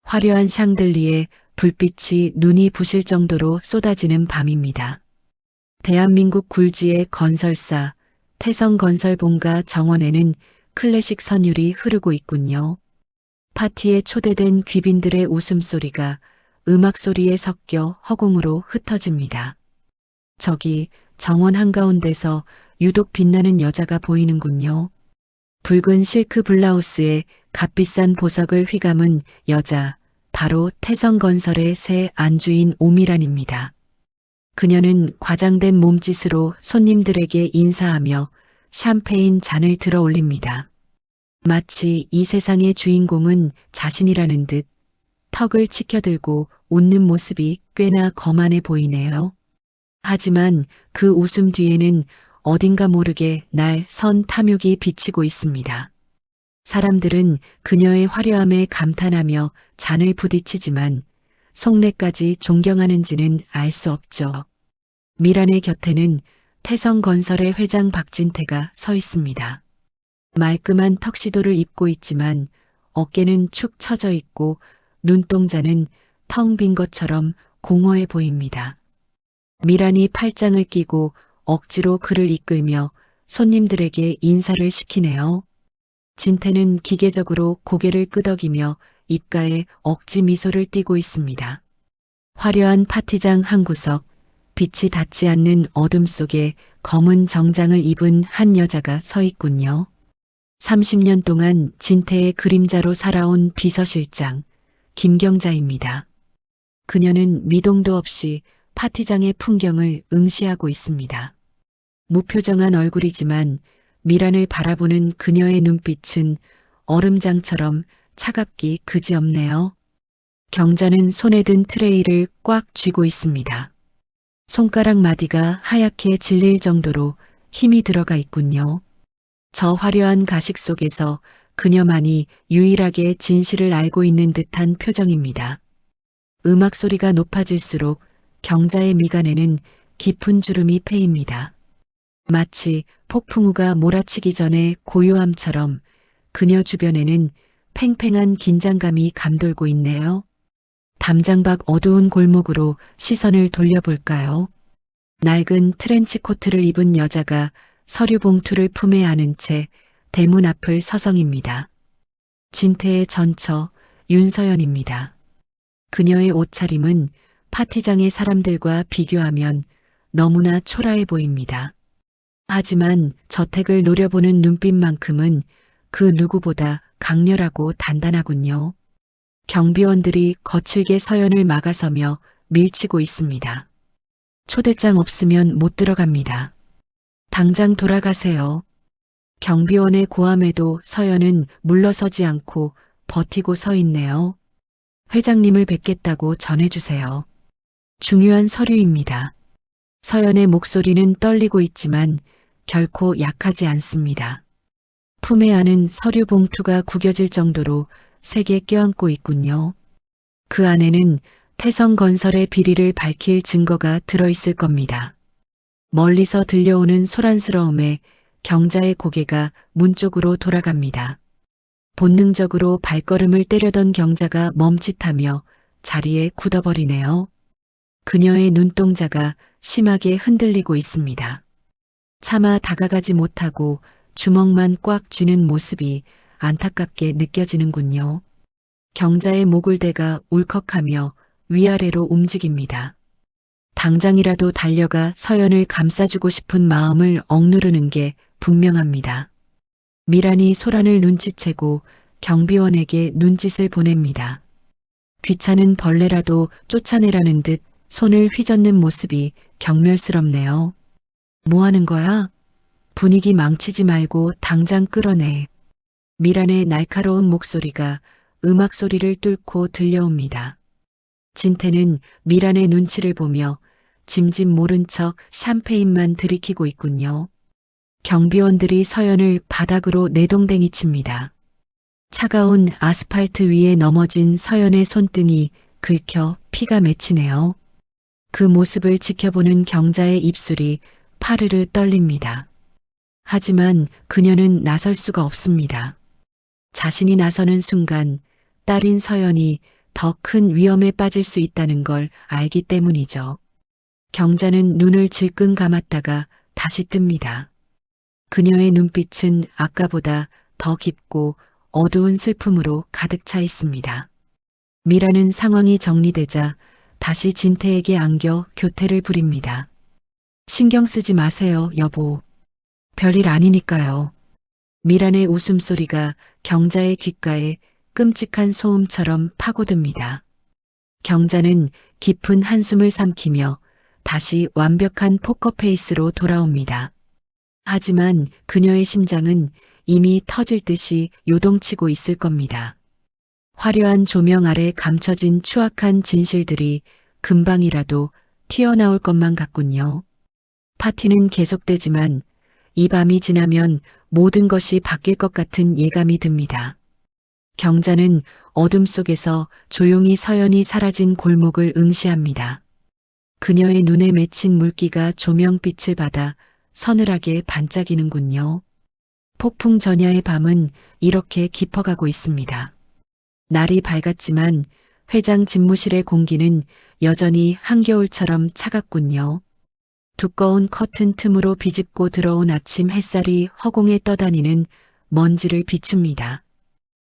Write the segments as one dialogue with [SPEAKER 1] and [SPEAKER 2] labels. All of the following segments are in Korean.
[SPEAKER 1] 화려한 샹들리에 불빛이 눈이 부실 정도로 쏟아지는 밤입니다. 대한민국 굴지의 건설사 태성건설본가 정원에는 클래식 선율이 흐르고 있군요. 파티에 초대된 귀빈들의 웃음소리가 음악 소리에 섞여 허공으로 흩어집니다. 저기 정원 한가운데서 유독 빛나는 여자가 보이는군요. 붉은 실크 블라우스에 값비싼 보석을 휘감은 여자, 바로 태성건설의 새 안주인 오미란입니다. 그녀는 과장된 몸짓으로 손님들에게 인사하며 샴페인 잔을 들어 올립니다. 마치 이 세상의 주인공은 자신이라는 듯 턱을 치켜들고 웃는 모습이 꽤나 거만해 보이네요. 하지만 그 웃음 뒤에는 어딘가 모르게 날 선 탐욕이 비치고 있습니다. 사람들은 그녀의 화려함에 감탄하며 잔을 부딪히지만 속내까지 존경하는지는 알 수 없죠. 미란의 곁에는 태성건설의 회장 박진태가 서 있습니다. 말끔한 턱시도를 입고 있지만 어깨는 축 처져 있고 눈동자는 텅 빈 것처럼 공허해 보입니다. 미란이 팔짱을 끼고 억지로 그를 이끌며 손님들에게 인사를 시키네요. 진태는 기계적으로 고개를 끄덕이며 입가에 억지 미소를 띠고 있습니다. 화려한 파티장 한 구석, 빛이 닿지 않는 어둠 속에 검은 정장을 입은 한 여자가 서 있군요. 30년 동안 진태의 그림자로 살아온 비서실장 김경자입니다. 그녀는 미동도 없이 파티장의 풍경을 응시하고 있습니다. 무표정한 얼굴이지만 미란을 바라보는 그녀의 눈빛은 얼음장처럼 차갑기 그지없네요. 경자는 손에 든 트레이를 꽉 쥐고 있습니다. 손가락 마디가 하얗게 질릴 정도로 힘이 들어가 있군요. 저 화려한 가식 속에서 그녀만이 유일하게 진실을 알고 있는 듯한 표정입니다. 음악 소리가 높아질수록 경자의 미간에는 깊은 주름이 패입니다. 마치 폭풍우가 몰아치기 전에 고요함처럼 그녀 주변에는 팽팽한 긴장감이 감돌고 있네요. 담장 밖 어두운 골목으로 시선을 돌려볼까요? 낡은 트렌치 코트를 입은 여자가 서류 봉투를 품에 안은 채 대문 앞을 서성입니다. 진태의 전처 윤서연입니다. 그녀의 옷차림은 파티장의 사람들과 비교하면 너무나 초라해 보입니다. 하지만 저택을 노려보는 눈빛만큼은 그 누구보다 강렬하고 단단하군요. 경비원들이 거칠게 서연을 막아서며 밀치고 있습니다. 초대장 없으면 못 들어갑니다. 당장 돌아가세요. 경비원의 고함에도 서연은 물러서지 않고 버티고 서 있네요. 회장님을 뵙겠다고 전해주세요. 중요한 서류입니다. 서연의 목소리는 떨리고 있지만 결코 약하지 않습니다. 품에 안은 서류 봉투가 구겨질 정도로 세게 껴안고 있군요. 그 안에는 태성건설의 비리를 밝힐 증거가 들어있을 겁니다. 멀리서 들려오는 소란스러움에 경자의 고개가 문 쪽으로 돌아갑니다. 본능적으로 발걸음을 때려던 경자가 멈칫하며 자리에 굳어버리네요. 그녀의 눈동자가 심하게 흔들리고 있습니다. 차마 다가가지 못하고 주먹만 꽉 쥐는 모습이 안타깝게 느껴지는군요. 경자의 목을대가 울컥하며 위아래로 움직입니다. 당장이라도 달려가 서연을 감싸주고 싶은 마음을 억누르는 게 분명합니다. 미란이 소란을 눈치채고 경비원에게 눈짓을 보냅니다. 귀찮은 벌레라도 쫓아내라는 듯 손을 휘젓는 모습이 경멸스럽네요. 뭐 하는 거야? 분위기 망치지 말고 당장 끌어내. 미란의 날카로운 목소리가 음악 소리를 뚫고 들려옵니다. 진태는 미란의 눈치를 보며 짐짓 모른 척 샴페인만 들이키고 있군요. 경비원들이 서연을 바닥으로 내동댕이 칩니다. 차가운 아스팔트 위에 넘어진 서연의 손등이 긁혀 피가 맺히네요. 그 모습을 지켜보는 경자의 입술이 파르르 떨립니다. 하지만 그녀는 나설 수가 없습니다. 자신이 나서는 순간 딸인 서연이 더 큰 위험에 빠질 수 있다는 걸 알기 때문이죠. 경자는 눈을 질끈 감았다가 다시 뜹니다. 그녀의 눈빛은 아까보다 더 깊고 어두운 슬픔으로 가득 차 있습니다. 미라는 상황이 정리되자 다시 진태에게 안겨 교태를 부립니다. 신경 쓰지 마세요, 여보. 별일 아니니까요. 미란의 웃음소리가 경자의 귓가에 끔찍한 소음처럼 파고듭니다. 경자는 깊은 한숨을 삼키며 다시 완벽한 포커페이스로 돌아옵니다. 하지만 그녀의 심장은 이미 터질 듯이 요동치고 있을 겁니다. 화려한 조명 아래 감춰진 추악한 진실들이 금방이라도 튀어나올 것만 같군요. 파티는 계속되지만 이 밤이 지나면 모든 것이 바뀔 것 같은 예감이 듭니다. 경자는 어둠 속에서 조용히 서연이 사라진 골목을 응시합니다. 그녀의 눈에 맺힌 물기가 조명빛을 받아 서늘하게 반짝이는군요. 폭풍 전야의 밤은 이렇게 깊어가고 있습니다. 날이 밝았지만 회장 집무실의 공기는 여전히 한겨울처럼 차갑군요. 두꺼운 커튼 틈으로 비집고 들어온 아침 햇살이 허공에 떠다니는 먼지를 비춥니다.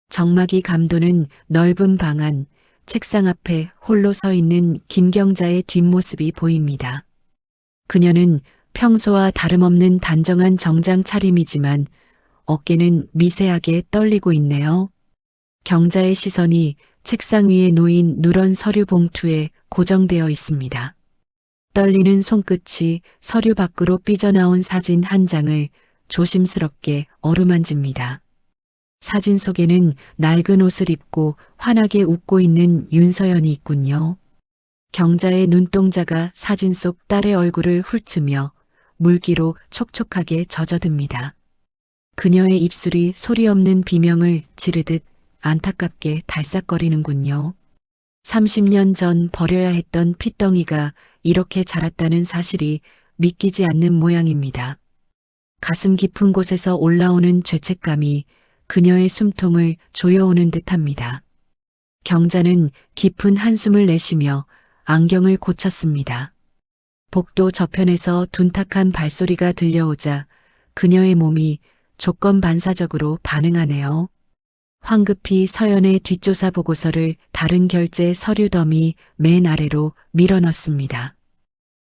[SPEAKER 1] 정막이 감도는 넓은 방 안, 책상 앞에 홀로 서 있는 김경자의 뒷모습이 보입니다. 그녀는 평소와 다름없는 단정한 정장 차림이지만 어깨는 미세하게 떨리고 있네요. 경자의 시선이 책상 위에 놓인 누런 서류 봉투에 고정되어 있습니다. 떨리는 손끝이 서류 밖으로 삐져나온 사진 한 장을 조심스럽게 어루만집니다. 사진 속에는 낡은 옷을 입고 환하게 웃고 있는 윤서연이 있군요. 경자의 눈동자가 사진 속 딸의 얼굴을 훑으며 물기로 촉촉하게 젖어듭니다. 그녀의 입술이 소리 없는 비명을 지르듯 안타깝게 달싹거리는군요. 30년 전 버려야 했던 핏덩이가 이렇게 자랐다는 사실이 믿기지 않는 모양입니다. 가슴 깊은 곳에서 올라오는 죄책감이 그녀의 숨통을 조여오는 듯합니다. 경자는 깊은 한숨을 내쉬며 안경을 고쳤습니다. 복도 저편에서 둔탁한 발소리가 들려오자 그녀의 몸이 조건반사적으로 반응하네요. 황급히 서연의 뒷조사 보고서를 다른 결제 서류 더미 맨 아래로 밀어넣습니다.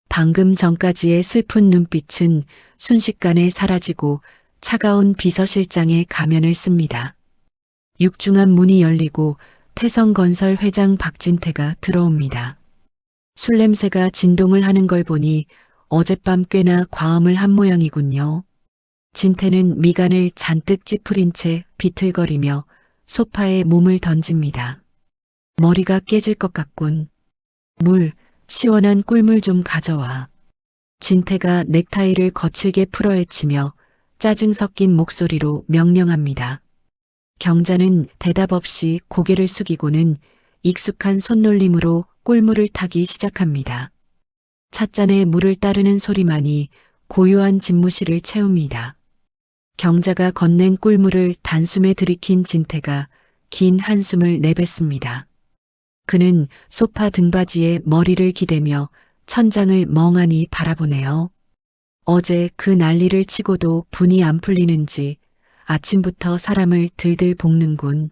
[SPEAKER 1] 방금 전까지의 슬픈 눈빛은 순식간에 사라지고 차가운 비서실장의 가면을 씁니다. 육중한 문이 열리고 태성건설 회장 박진태가 들어옵니다. 술 냄새가 진동을 하는 걸 보니 어젯밤 꽤나 과음을 한 모양이군요. 진태는 미간을 잔뜩 찌푸린 채 비틀거리며 소파에 몸을 던집니다. 머리가 깨질 것 같군. 시원한 꿀물 좀 가져와. 진태가 넥타이를 거칠게 풀어헤치며 짜증 섞인 목소리로 명령합니다. 경자는 대답 없이 고개를 숙이고는 익숙한 손놀림으로 꿀물을 타기 시작합니다. 찻잔에 물을 따르는 소리만이 고요한 집무실을 채웁니다. 경자가 건넨 꿀물을 단숨에 들이킨 진태가 긴 한숨을 내뱉습니다. 그는 소파 등받이에 머리를 기대며 천장을 멍하니 바라보네요. 어제 그 난리를 치고도 분이 안 풀리는지 아침부터 사람을 들들 볶는군.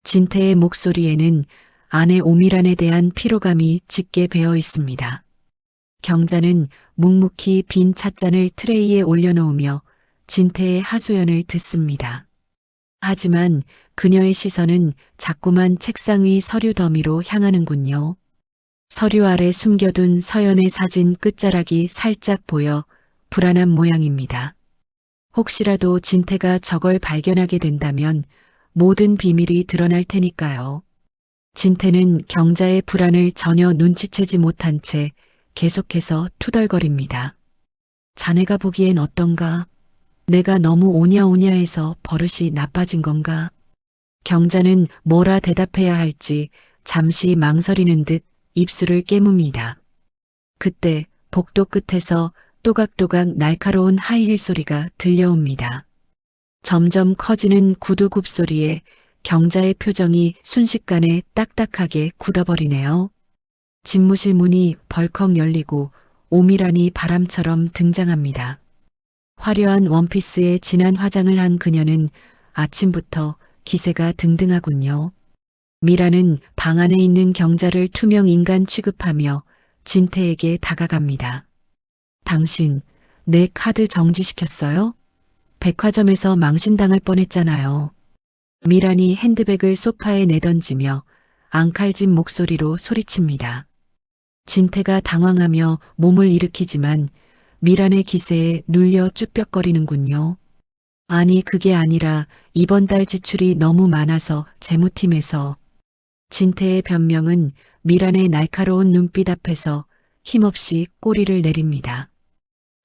[SPEAKER 1] 진태의 목소리에는 아내 오미란에 대한 피로감이 짙게 배어 있습니다. 경자는 묵묵히 빈 찻잔을 트레이에 올려놓으며 진태의 하소연을 듣습니다. 하지만 그녀의 시선은 자꾸만 책상 위 서류 더미로 향하는군요. 서류 아래 숨겨둔 서연의 사진 끝자락이 살짝 보여 불안한 모양입니다. 혹시라도 진태가 저걸 발견하게 된다면 모든 비밀이 드러날 테니까요. 진태는 경자의 불안을 전혀 눈치채지 못한 채 계속해서 투덜거립니다. 자네가 보기엔 어떤가? 내가 너무 오냐오냐해서 버릇이 나빠진 건가? 경자는 뭐라 대답해야 할지 잠시 망설이는 듯 입술을 깨뭅니다. 그때 복도 끝에서 또각또각 날카로운 하이힐 소리가 들려옵니다. 점점 커지는 구두 굽소리에 경자의 표정이 순식간에 딱딱하게 굳어버리네요. 집무실 문이 벌컥 열리고 오미란이 바람처럼 등장합니다. 화려한 원피스에 진한 화장을 한 그녀는 아침부터 기세가 등등하군요. 미라는 방 안에 있는 경자를 투명 인간 취급하며 진태에게 다가갑니다. 당신, 내 카드 정지시켰어요? 백화점에서 망신당할 뻔했잖아요. 미란이 핸드백을 소파에 내던지며 앙칼진 목소리로 소리칩니다. 진태가 당황하며 몸을 일으키지만 미란의 기세에 눌려 쭈뼛거리는군요. 아니 그게 아니라 이번 달 지출이 너무 많아서 재무팀에서. 진태의 변명은 미란의 날카로운 눈빛 앞에서 힘없이 꼬리를 내립니다.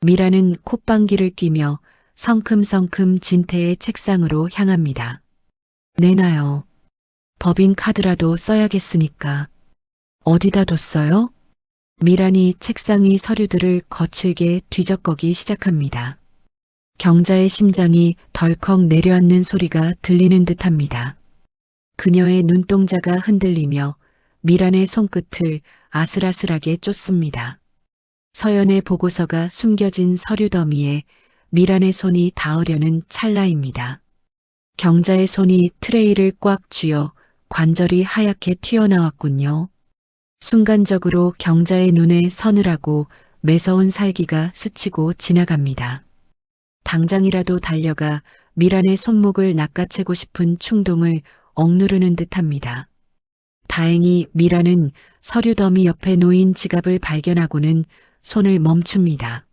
[SPEAKER 1] 미란은 콧방귀를 뀌며 성큼성큼 진태의 책상으로 향합니다. 내놔요. 법인카드라도 써야겠으니까. 어디다 뒀어요? 미란이 책상 위 서류들을 거칠게 뒤적거기 시작합니다. 경자의 심장이 덜컥 내려앉는 소리가 들리는 듯합니다. 그녀의 눈동자가 흔들리며 미란의 손끝을 아슬아슬하게 쫓습니다. 서연의 보고서가 숨겨진 서류 더미에 미란의 손이 닿으려는 찰나입니다. 경자의 손이 트레이를 꽉 쥐어 관절이 하얗게 튀어나왔군요. 순간적으로 경자의 눈에 서늘하고 매서운 살기가 스치고 지나갑니다. 당장이라도 달려가 미란의 손목을 낚아채고 싶은 충동을 억누르는 듯합니다. 다행히 미란은 서류 더미 옆에 놓인 지갑을 발견하고는 손을 멈춥니다.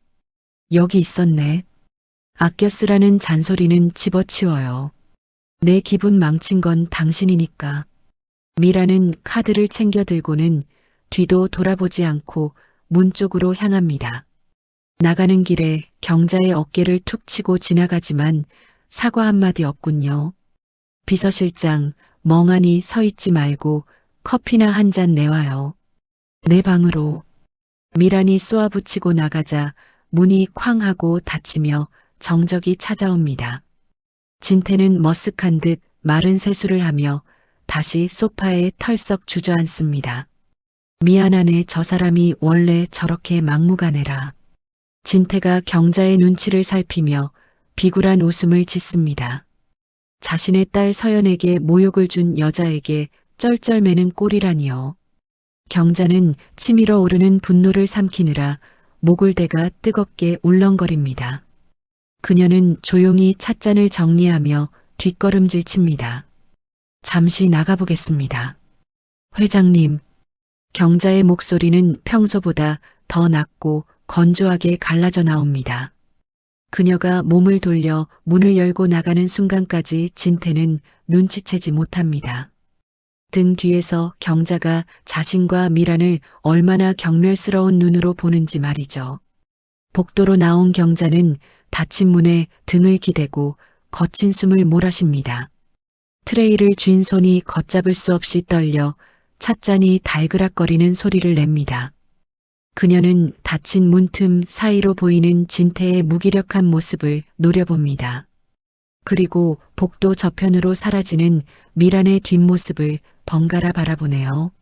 [SPEAKER 1] 여기 있었네. 아껴 쓰라는 잔소리는 집어치워요. 내 기분 망친 건 당신이니까. 미란은 카드를 챙겨 들고는 뒤도 돌아보지 않고 문 쪽으로 향합니다. 나가는 길에 경자의 어깨를 툭 치고 지나가지만 사과 한마디 없군요. 비서실장, 멍하니 서 있지 말고 커피나 한 잔 내와요. 내 방으로. 미란이 쏘아붙이고 나가자 문이 쾅 하고 닫히며 정적이 찾아옵니다. 진태는 머쓱한 듯 마른 세수를 하며 다시 소파에 털썩 주저앉습니다. 미안하네 저 사람이 원래 저렇게 막무가내라. 진태가 경자의 눈치를 살피며 비굴한 웃음을 짓습니다. 자신의 딸 서연에게 모욕을 준 여자에게 쩔쩔매는 꼴이라니요. 경자는 치밀어 오르는 분노를 삼키느라 목을 대가 뜨겁게 울렁거립니다. 그녀는 조용히 찻잔을 정리하며 뒷걸음질 칩니다. 잠시 나가보겠습니다. 회장님. 경자의 목소리는 평소보다 더 낮고 건조하게 갈라져 나옵니다. 그녀가 몸을 돌려 문을 열고 나가는 순간까지 진태는 눈치채지 못합니다. 등 뒤에서 경자가 자신과 미란을 얼마나 경멸스러운 눈으로 보는지 말이죠. 복도로 나온 경자는 닫힌 문에 등을 기대고 거친 숨을 몰아쉽니다. 트레이를 쥔 손이 걷잡을 수 없이 떨려 찻잔이 달그락거리는 소리를 냅니다. 그녀는 닫힌 문틈 사이로 보이는 진태의 무기력한 모습을 노려봅니다. 그리고 복도 저편으로 사라지는 미란의 뒷모습을 번갈아 바라보네요.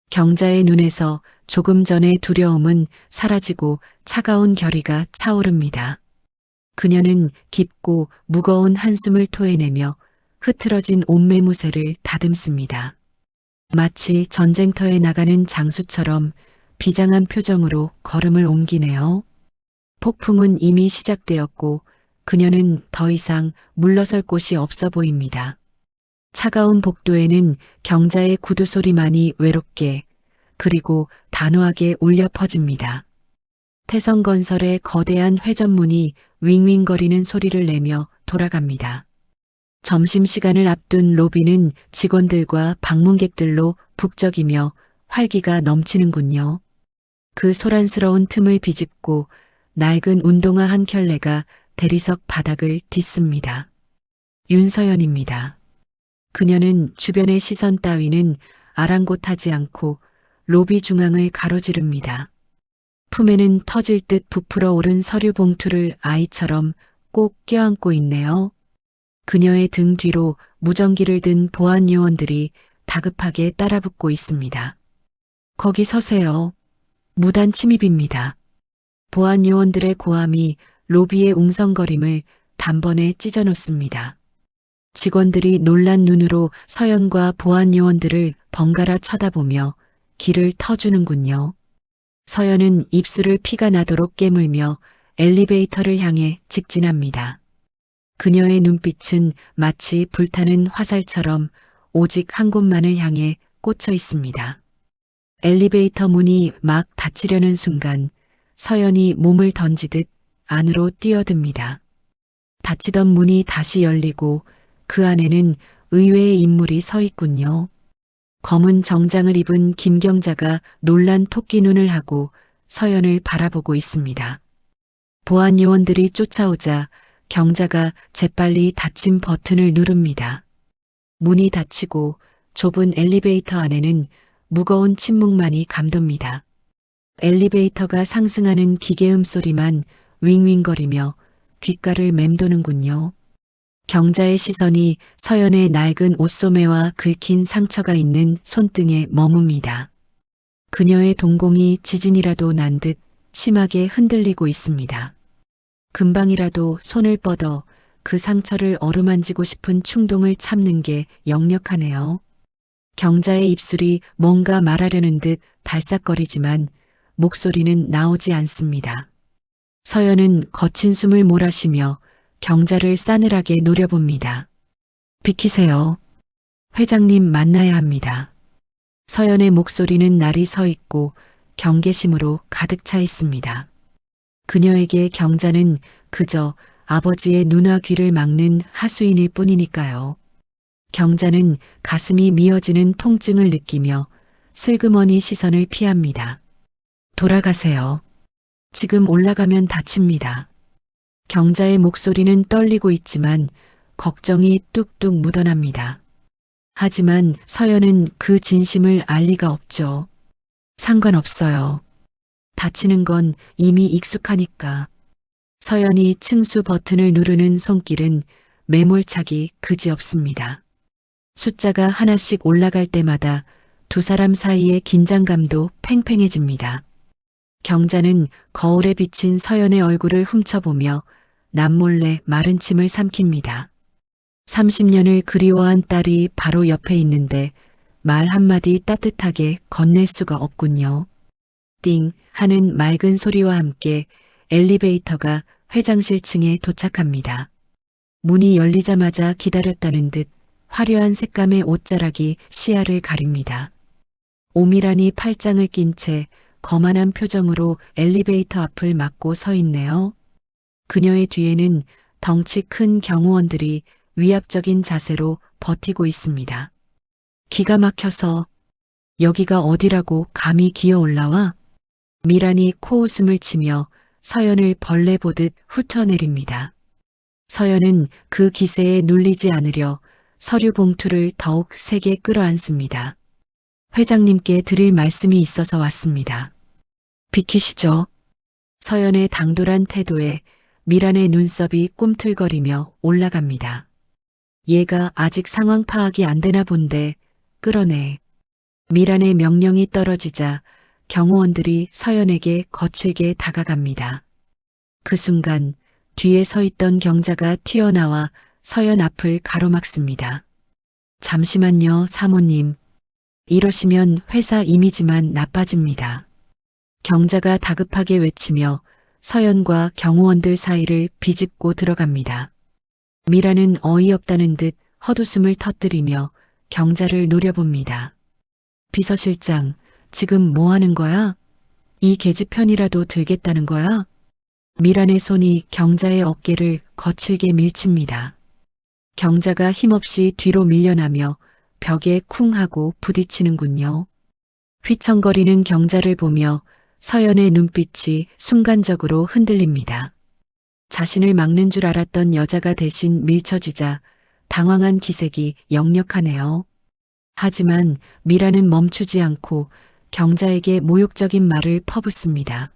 [SPEAKER 1] 경자의 눈에서 조금 전의 두려움은 사라지고 차가운 결의가 차오릅니다. 그녀는 깊고 무거운 한숨을 토해내며 흐트러진 옷매무새를 다듬습니다. 마치 전쟁터에 나가는 장수처럼 비장한 표정으로 걸음을 옮기네요. 폭풍은 이미 시작되었고 그녀는 더 이상 물러설 곳이 없어 보입니다. 차가운 복도에는 경자의 구두 소리만이 외롭게 그리고 단호하게 울려 퍼집니다. 태성건설의 거대한 회전문이 윙윙거리는 소리를 내며 돌아갑니다. 점심시간을 앞둔 로비는 직원들과 방문객들로 북적이며 활기가 넘치는군요. 그 소란스러운 틈을 비집고 낡은 운동화 한 켤레가 대리석 바닥을 딛습니다. 윤서연입니다. 그녀는 주변의 시선 따위는 아랑곳하지 않고 로비 중앙을 가로지릅니다. 품에는 터질 듯 부풀어 오른 서류 봉투를 아이처럼 꼭 껴안고 있네요. 그녀의 등 뒤로 무전기를 든 보안 요원들이 다급하게 따라붙고 있습니다. 거기 서세요. 무단 침입입니다. 보안 요원들의 고함이 로비의 웅성거림을 단번에 찢어놓습니다. 직원들이 놀란 눈으로 서연과 보안 요원들을 번갈아 쳐다보며 길을 터주는군요. 서연은 입술을 피가 나도록 깨물며 엘리베이터를 향해 직진합니다. 그녀의 눈빛은 마치 불타는 화살처럼 오직 한 곳만을 향해 꽂혀 있습니다. 엘리베이터 문이 막 닫히려는 순간 서연이 몸을 던지듯 안으로 뛰어듭니다. 닫히던 문이 다시 열리고 그 안에는 의외의 인물이 서 있군요. 검은 정장을 입은 김경자가 놀란 토끼 눈을 하고 서연을 바라보고 있습니다. 보안 요원들이 쫓아오자 경자가 재빨리 닫힌 버튼을 누릅니다. 문이 닫히고 좁은 엘리베이터 안에는 무거운 침묵만이 감돕니다. 엘리베이터가 상승하는 기계음 소리만 윙윙거리며 귓가를 맴도는군요. 경자의 시선이 서연의 낡은 옷소매와 긁힌 상처가 있는 손등에 머뭅니다. 그녀의 동공이 지진이라도 난 듯 심하게 흔들리고 있습니다. 금방이라도 손을 뻗어 그 상처를 어루만지고 싶은 충동을 참는 게 역력하네요. 경자의 입술이 뭔가 말하려는 듯 달싹거리지만 목소리는 나오지 않습니다. 서연은 거친 숨을 몰아쉬며 경자를 싸늘하게 노려봅니다. 비키세요. 회장님 만나야 합니다. 서연의 목소리는 날이 서 있고 경계심으로 가득 차 있습니다. 그녀에게 경자는 그저 아버지의 눈과 귀를 막는 하수인일 뿐이니까요. 경자는 가슴이 미어지는 통증을 느끼며 슬그머니 시선을 피합니다. 돌아가세요. 지금 올라가면 다칩니다. 경자의 목소리는 떨리고 있지만 걱정이 뚝뚝 묻어납니다. 하지만 서연은 그 진심을 알 리가 없죠. 상관없어요. 다치는 건 이미 익숙하니까. 서연이 층수 버튼을 누르는 손길은 매몰차기 그지없습니다. 숫자가 하나씩 올라갈 때마다 두 사람 사이의 긴장감도 팽팽해집니다. 경자는 거울에 비친 서연의 얼굴을 훔쳐보며 남몰래 마른 침을 삼킵니다. 30년을 그리워한 딸이 바로 옆에 있는데 말 한마디 따뜻하게 건넬 수가 없군요. 띵 하는 맑은 소리와 함께 엘리베이터가 회장실 층에 도착합니다. 문이 열리자마자 기다렸다는 듯 화려한 색감의 옷자락이 시야를 가립니다. 오미란이 팔짱을 낀 채 거만한 표정으로 엘리베이터 앞을 막고 서 있네요. 그녀의 뒤에는 덩치 큰 경호원들이 위압적인 자세로 버티고 있습니다. 기가 막혀서 여기가 어디라고 감히 기어 올라와? 미란이 코웃음을 치며 서연을 벌레 보듯 훑어내립니다. 서연은 그 기세에 눌리지 않으려 서류 봉투를 더욱 세게 끌어안습니다. 회장님께 드릴 말씀이 있어서 왔습니다. 비키시죠. 서연의 당돌한 태도에 미란의 눈썹이 꿈틀거리며 올라갑니다. 얘가 아직 상황 파악이 안 되나 본데 끌어내. 미란의 명령이 떨어지자 경호원들이 서연에게 거칠게 다가갑니다. 그 순간 뒤에 서 있던 경자가 튀어나와 서연 앞을 가로막습니다. 잠시만요, 사모님. 이러시면 회사 이미지만 나빠집니다. 경자가 다급하게 외치며 서연과 경호원들 사이를 비집고 들어갑니다. 미라는 어이없다는 듯 헛웃음을 터뜨리며 경자를 노려봅니다. 비서실장, 지금 뭐 하는 거야? 이 계집편이라도 들겠다는 거야? 미란의 손이 경자의 어깨를 거칠게 밀칩니다. 경자가 힘없이 뒤로 밀려나며 벽에 쿵 하고 부딪히는군요. 휘청거리는 경자를 보며 서연의 눈빛이 순간적으로 흔들립니다. 자신을 막는 줄 알았던 여자가 대신 밀쳐지자 당황한 기색이 역력하네요. 하지만 미라는 멈추지 않고 경자에게 모욕적인 말을 퍼붓습니다.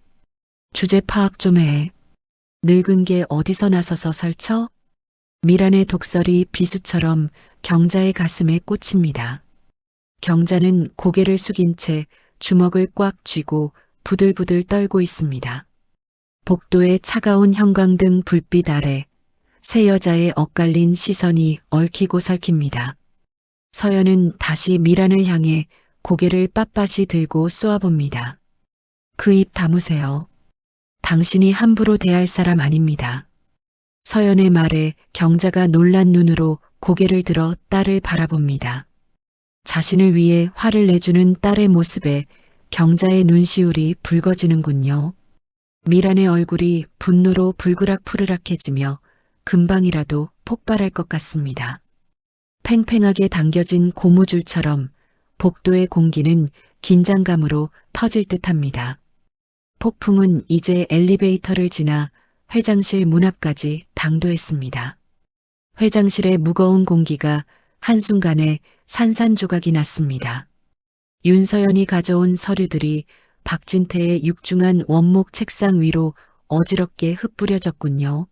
[SPEAKER 1] 주제 파악 좀 해. 늙은 게 어디서 나서서 설쳐? 미란의 독설이 비수처럼 경자의 가슴에 꽂힙니다. 경자는 고개를 숙인 채 주먹을 꽉 쥐고 부들부들 떨고 있습니다. 복도의 차가운 형광등 불빛 아래 세 여자의 엇갈린 시선이 얽히고 설킵니다. 서연은 다시 미란을 향해 고개를 빳빳이 들고 쏘아봅니다. 그 입 다무세요. 당신이 함부로 대할 사람 아닙니다. 서연의 말에 경자가 놀란 눈으로 고개를 들어 딸을 바라봅니다. 자신을 위해 화를 내주는 딸의 모습에 경자의 눈시울이 붉어지는군요. 미란의 얼굴이 분노로 불그락푸르락해지며 금방이라도 폭발할 것 같습니다. 팽팽하게 당겨진 고무줄처럼 복도의 공기는 긴장감으로 터질 듯합니다. 폭풍은 이제 엘리베이터를 지나 회장실 문 앞까지 당도했습니다. 회장실의 무거운 공기가 한순간에 산산조각이 났습니다. 윤서연이 가져온 서류들이 박진태의 육중한 원목 책상 위로 어지럽게 흩뿌려졌군요.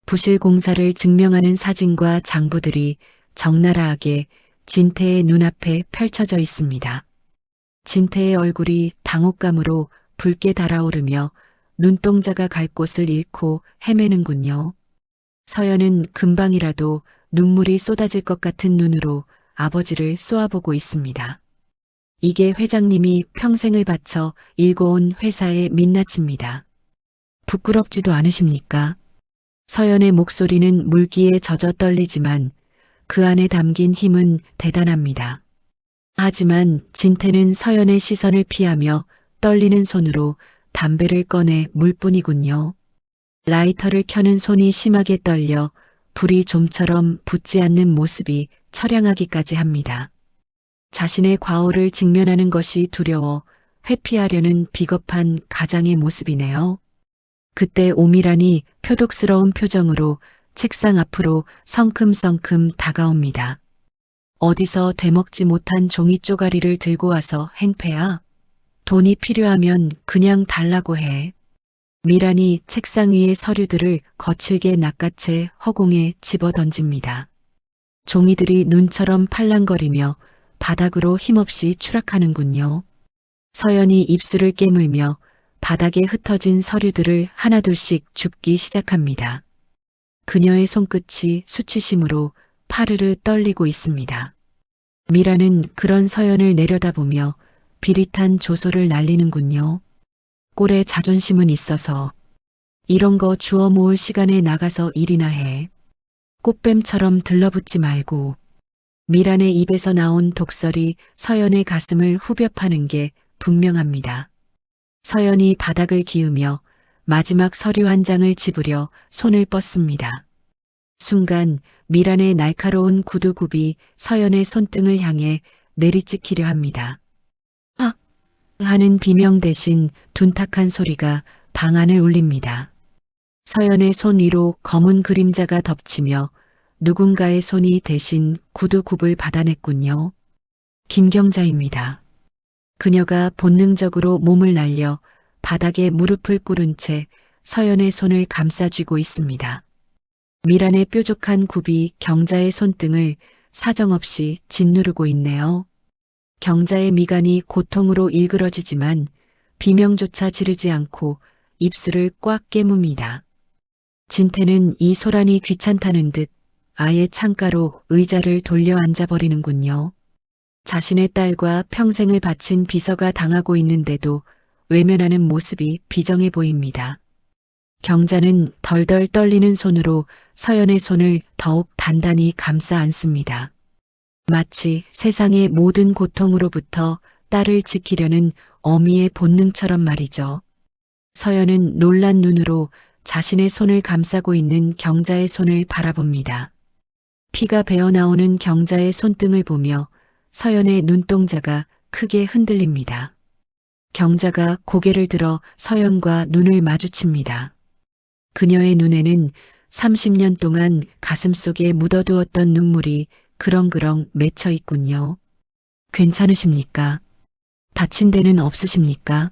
[SPEAKER 1] 부실 공사를 증명하는 사진과 장부들이 적나라하게 진태의 눈앞에 펼쳐져 있습니다. 진태의 얼굴이 당혹감으로 붉게 달아오르며 눈동자가 갈 곳을 잃고 헤매는군요. 서연은 금방이라도 눈물이 쏟아질 것 같은 눈으로 아버지를 쏘아보고 있습니다. 이게 회장님이 평생을 바쳐 일궈온 회사의 민낯입니다. 부끄럽지도 않으십니까? 서연의 목소리는 물기에 젖어 떨리지만 그 안에 담긴 힘은 대단합니다. 하지만 진태는 서연의 시선을 피하며 떨리는 손으로 담배를 꺼내 물 뿐이군요. 라이터를 켜는 손이 심하게 떨려 불이 좀처럼 붙지 않는 모습이 처량하기까지 합니다. 자신의 과오를 직면하는 것이 두려워 회피하려는 비겁한 가장의 모습이네요. 그때 오미란이 표독스러운 표정으로 책상 앞으로 성큼성큼 다가옵니다. 어디서 되먹지 못한 종이 쪼가리를 들고 와서 행패야? 돈이 필요하면 그냥 달라고 해. 미란이 책상 위의 서류들을 거칠게 낚아채 허공에 집어던집니다. 종이들이 눈처럼 팔랑거리며 바닥으로 힘없이 추락하는군요. 서연이 입술을 깨물며 바닥에 흩어진 서류들을 하나둘씩 줍기 시작합니다. 그녀의 손끝이 수치심으로 파르르 떨리고 있습니다. 미라는 그런 서연을 내려다보며 비릿한 조소를 날리는군요. 꼴에 자존심은 있어서 이런 거 주워 모을 시간에 나가서 일이나 해. 꽃뱀처럼 들러붙지 말고. 미란의 입에서 나온 독설이 서연의 가슴을 후벼 파는 게 분명합니다. 서연이 바닥을 기우며 마지막 서류 한 장을 집으려 손을 뻗습니다. 순간 미란의 날카로운 구두굽이 서연의 손등을 향해 내리찍히려 합니다. 아! 하는 비명 대신 둔탁한 소리가 방 안을 울립니다. 서연의 손 위로 검은 그림자가 덮치며 누군가의 손이 대신 구두굽을 받아냈군요. 김경자입니다. 그녀가 본능적으로 몸을 날려 바닥에 무릎을 꿇은 채 서연의 손을 감싸쥐고 있습니다. 미란의 뾰족한 굽이 경자의 손등을 사정없이 짓누르고 있네요. 경자의 미간이 고통으로 일그러지지만 비명조차 지르지 않고 입술을 꽉 깨뭅니다. 진태는 이 소란이 귀찮다는 듯 아예 창가로 의자를 돌려 앉아버리는군요. 자신의 딸과 평생을 바친 비서가 당하고 있는데도 외면하는 모습이 비정해 보입니다. 경자는 덜덜 떨리는 손으로 서연의 손을 더욱 단단히 감싸 안습니다. 마치 세상의 모든 고통으로부터 딸을 지키려는 어미의 본능처럼 말이죠. 서연은 놀란 눈으로 자신의 손을 감싸고 있는 경자의 손을 바라봅니다. 피가 배어나오는 경자의 손등을 보며 서연의 눈동자가 크게 흔들립니다. 경자가 고개를 들어 서연과 눈을 마주칩니다. 그녀의 눈에는 30년 동안 가슴속에 묻어두었던 눈물이 그렁그렁 맺혀 있군요. 괜찮으십니까? 다친 데는 없으십니까?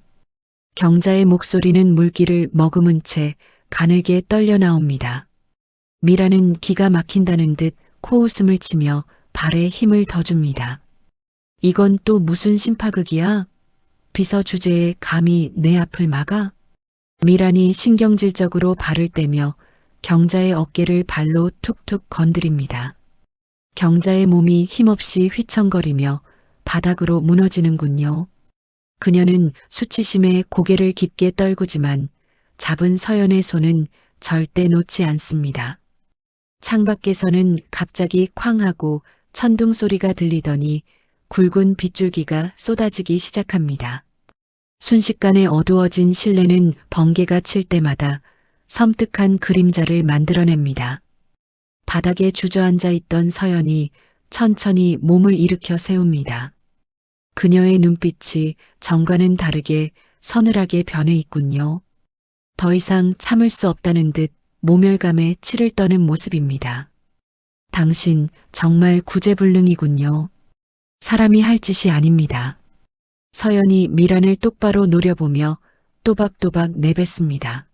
[SPEAKER 1] 경자의 목소리는 물기를 머금은 채 가늘게 떨려 나옵니다. 미라는 기가 막힌다는 듯 코웃음을 치며 발에 힘을 더 줍니다. 이건 또 무슨 심파극이야? 비서 주제에 감히 내 앞을 막아? 미란이 신경질적으로 발을 떼며 경자의 어깨를 발로 툭툭 건드립니다. 경자의 몸이 힘없이 휘청거리며 바닥으로 무너지는군요. 그녀는 수치심에 고개를 깊게 떨구지만 잡은 서연의 손은 절대 놓지 않습니다. 창밖에서는 갑자기 쾅 하고 천둥 소리가 들리더니 굵은 빗줄기가 쏟아지기 시작합니다. 순식간에 어두워진 실내는 번개가 칠 때마다 섬뜩한 그림자를 만들어냅니다. 바닥에 주저앉아 있던 서연이 천천히 몸을 일으켜 세웁니다. 그녀의 눈빛이 전과는 다르게 서늘하게 변해 있군요. 더 이상 참을 수 없다는 듯 모멸감에 치를 떠는 모습입니다. 당신 정말 구제불능이군요. 사람이 할 짓이 아닙니다. 서연이 미란을 똑바로 노려보며 또박또박 내뱉습니다.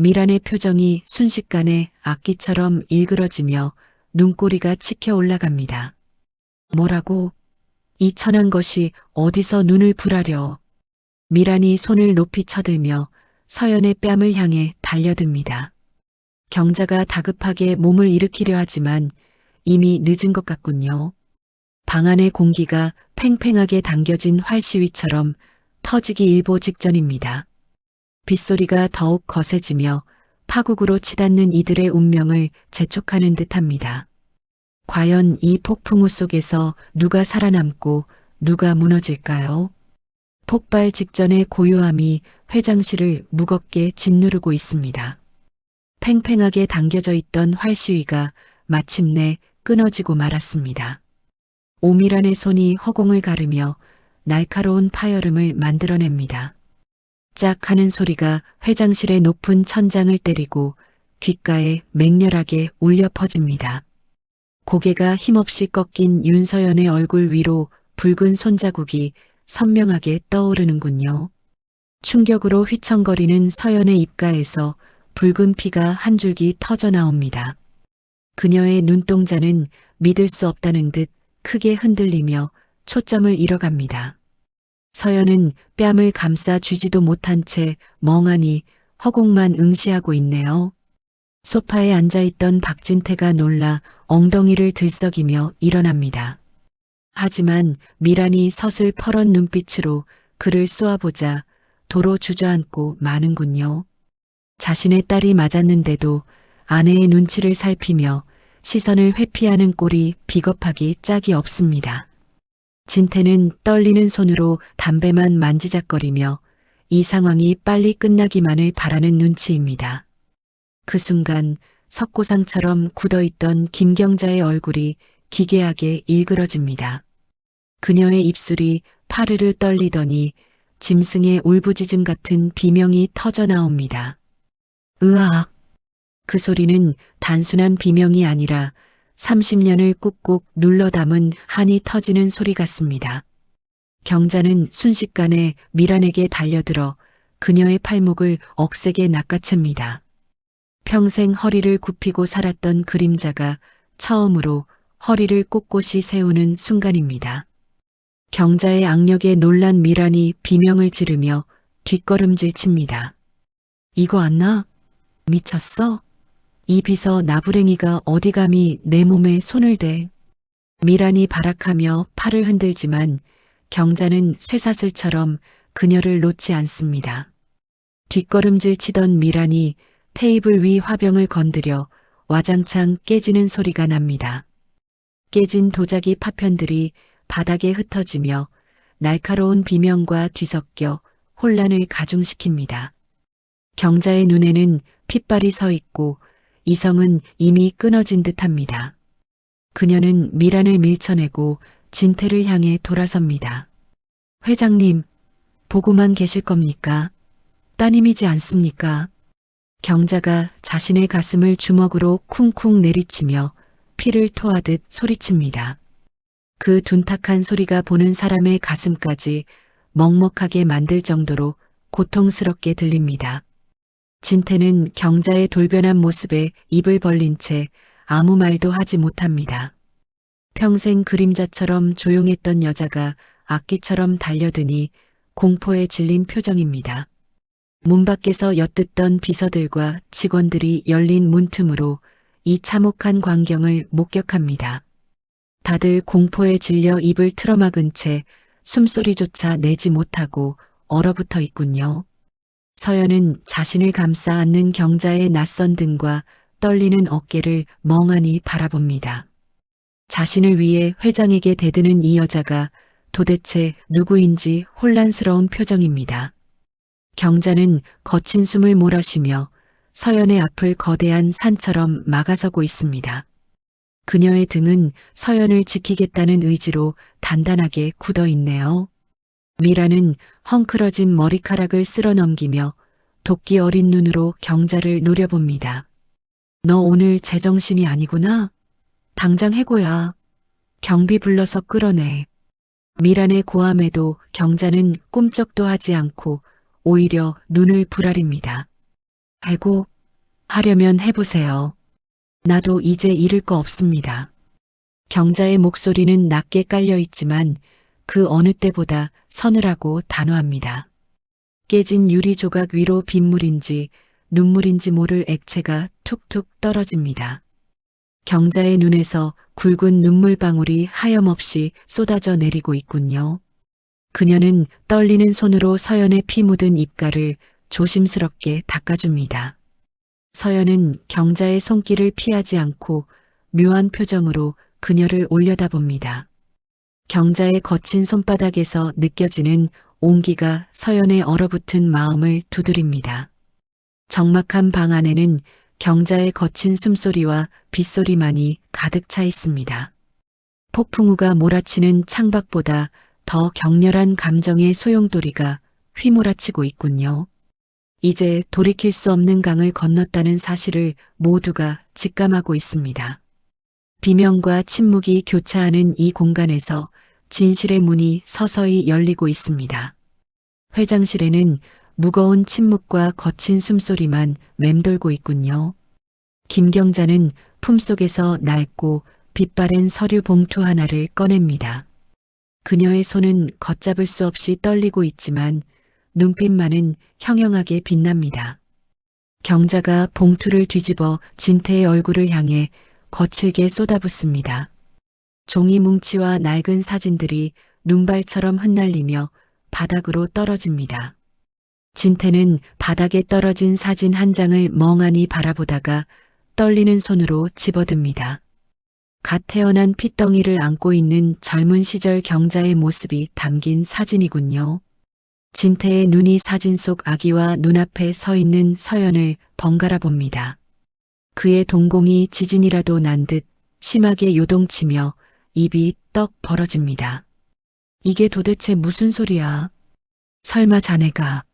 [SPEAKER 1] 미란의 표정이 순식간에 악기처럼 일그러지며 눈꼬리가 치켜 올라갑니다. 뭐라고? 이 천한 것이 어디서 눈을 부라려. 미란이 손을 높이 쳐들며 서연의 뺨을 향해 달려듭니다. 경자가 다급하게 몸을 일으키려 하지만 이미 늦은 것 같군요. 방 안의 공기가 팽팽하게 당겨진 활시위처럼 터지기 일보 직전입니다. 빗소리가 더욱 거세지며 파국으로 치닫는 이들의 운명을 재촉하는 듯합니다. 과연 이 폭풍우 속에서 누가 살아남고 누가 무너질까요? 폭발 직전의 고요함이 회장실을 무겁게 짓누르고 있습니다. 팽팽하게 당겨져 있던 활시위가 마침내 끊어지고 말았습니다. 오밀한의 손이 허공을 가르며 날카로운 파열음을 만들어냅니다. 짝 하는 소리가 회장실의 높은 천장을 때리고 귓가에 맹렬하게 울려 퍼집니다. 고개가 힘없이 꺾인 윤서연의 얼굴 위로 붉은 손자국이 선명하게 떠오르는군요. 충격으로 휘청거리는 서연의 입가에서 붉은 피가 한 줄기 터져 나옵니다. 그녀의 눈동자는 믿을 수 없다는 듯 크게 흔들리며 초점을 잃어갑니다. 서연은 뺨을 감싸 쥐지도 못한 채 멍하니 허공만 응시하고 있네요. 소파에 앉아있던 박진태가 놀라 엉덩이를 들썩이며 일어납니다. 하지만 미란이 서슬퍼런 눈빛으로 그를 쏘아보자 도로 주저앉고 마는군요. 자신의 딸이 맞았는데도 아내의 눈치를 살피며 시선을 회피하는 꼴이 비겁하기 짝이 없습니다. 진태는 떨리는 손으로 담배만 만지작거리며 이 상황이 빨리 끝나기만을 바라는 눈치입니다. 그 순간 석고상처럼 굳어있던 김경자의 얼굴이 기괴하게 일그러집니다. 그녀의 입술이 파르르 떨리더니 짐승의 울부짖음 같은 비명이 터져 나옵니다. 으악! 그 소리는 단순한 비명이 아니라 30년을 꾹꾹 눌러 담은 한이 터지는 소리 같습니다. 경자는 순식간에 미란에게 달려들어 그녀의 팔목을 억세게 낚아챕니다. 평생 허리를 굽히고 살았던 그림자가 처음으로 허리를 꼿꼿이 세우는 순간입니다. 경자의 악력에 놀란 미란이 비명을 지르며 뒷걸음질 칩니다. 이거 안 나? 미쳤어? 이 비서 나부랭이가 어디 감히 내 몸에 손을 대. 미란이 발악하며 팔을 흔들지만 경자는 쇠사슬처럼 그녀를 놓지 않습니다. 뒷걸음질 치던 미란이 테이블 위 화병을 건드려 와장창 깨지는 소리가 납니다. 깨진 도자기 파편들이 바닥에 흩어지며 날카로운 비명과 뒤섞여 혼란을 가중시킵니다. 경자의 눈에는 핏발이 서 있고 이성은 이미 끊어진 듯합니다. 그녀는 미란을 밀쳐내고 진태를 향해 돌아섭니다. 회장님, 보고만 계실 겁니까? 따님이지 않습니까? 경자가 자신의 가슴을 주먹으로 쿵쿵 내리치며 피를 토하듯 소리칩니다. 그 둔탁한 소리가 보는 사람의 가슴까지 먹먹하게 만들 정도로 고통스럽게 들립니다. 진태는 경자의 돌변한 모습에 입을 벌린 채 아무 말도 하지 못합니다. 평생 그림자처럼 조용했던 여자가 악기처럼 달려드니 공포에 질린 표정입니다. 문 밖에서 엿듣던 비서들과 직원들이 열린 문틈으로 이 참혹한 광경을 목격합니다. 다들 공포에 질려 입을 틀어막은 채 숨소리조차 내지 못하고 얼어붙어 있군요. 서연은 자신을 감싸 안는 경자의 낯선 등과 떨리는 어깨를 멍하니 바라봅니다. 자신을 위해 회장에게 대드는 이 여자가 도대체 누구인지 혼란스러운 표정입니다. 경자는 거친 숨을 몰아쉬며 서연의 앞을 거대한 산처럼 막아서고 있습니다. 그녀의 등은 서연을 지키겠다는 의지로 단단하게 굳어 있네요. 미라는 헝클어진 머리카락을 쓸어 넘기며 도끼 어린 눈으로 경자를 노려봅니다. 너 오늘 제정신이 아니구나? 당장 해고야. 경비 불러서 끌어내. 미란의 고함에도 경자는 꿈쩍도 하지 않고 오히려 눈을 부라립니다. 해고? 하려면 해보세요. 나도 이제 잃을 거 없습니다. 경자의 목소리는 낮게 깔려 있지만 그 어느 때보다 서늘하고 단호합니다. 깨진 유리 조각 위로 빗물인지 눈물인지 모를 액체가 툭툭 떨어집니다. 경자의 눈에서 굵은 눈물방울이 하염없이 쏟아져 내리고 있군요. 그녀는 떨리는 손으로 서연의 피 묻은 입가를 조심스럽게 닦아줍니다. 서연은 경자의 손길을 피하지 않고 묘한 표정으로 그녀를 올려다봅니다. 경자의 거친 손바닥에서 느껴지는 온기가 서연의 얼어붙은 마음을 두드립니다. 적막한 방 안에는 경자의 거친 숨소리와 빗소리만이 가득 차 있습니다. 폭풍우가 몰아치는 창밖보다 더 격렬한 감정의 소용돌이가 휘몰아치고 있군요. 이제 돌이킬 수 없는 강을 건넜다는 사실을 모두가 직감하고 있습니다. 비명과 침묵이 교차하는 이 공간에서 진실의 문이 서서히 열리고 있습니다. 회장실에는 무거운 침묵과 거친 숨소리만 맴돌고 있군요. 김경자는 품속에서 낡고 빛바랜 서류 봉투 하나를 꺼냅니다. 그녀의 손은 걷잡을 수 없이 떨리고 있지만 눈빛만은 형형하게 빛납니다. 경자가 봉투를 뒤집어 진태의 얼굴을 향해 거칠게 쏟아붓습니다. 종이 뭉치와 낡은 사진들이 눈발처럼 흩날리며 바닥으로 떨어집니다. 진태는 바닥에 떨어진 사진 한 장을 멍하니 바라보다가 떨리는 손으로 집어듭니다. 갓 태어난 핏덩이를 안고 있는 젊은 시절 경자의 모습이 담긴 사진이군요. 진태의 눈이 사진 속 아기와 눈앞에 서 있는 서연을 번갈아 봅니다. 그의 동공이 지진이라도 난 듯 심하게 요동치며 입이 떡 벌어집니다. 이게 도대체 무슨 소리야? 설마 자네가...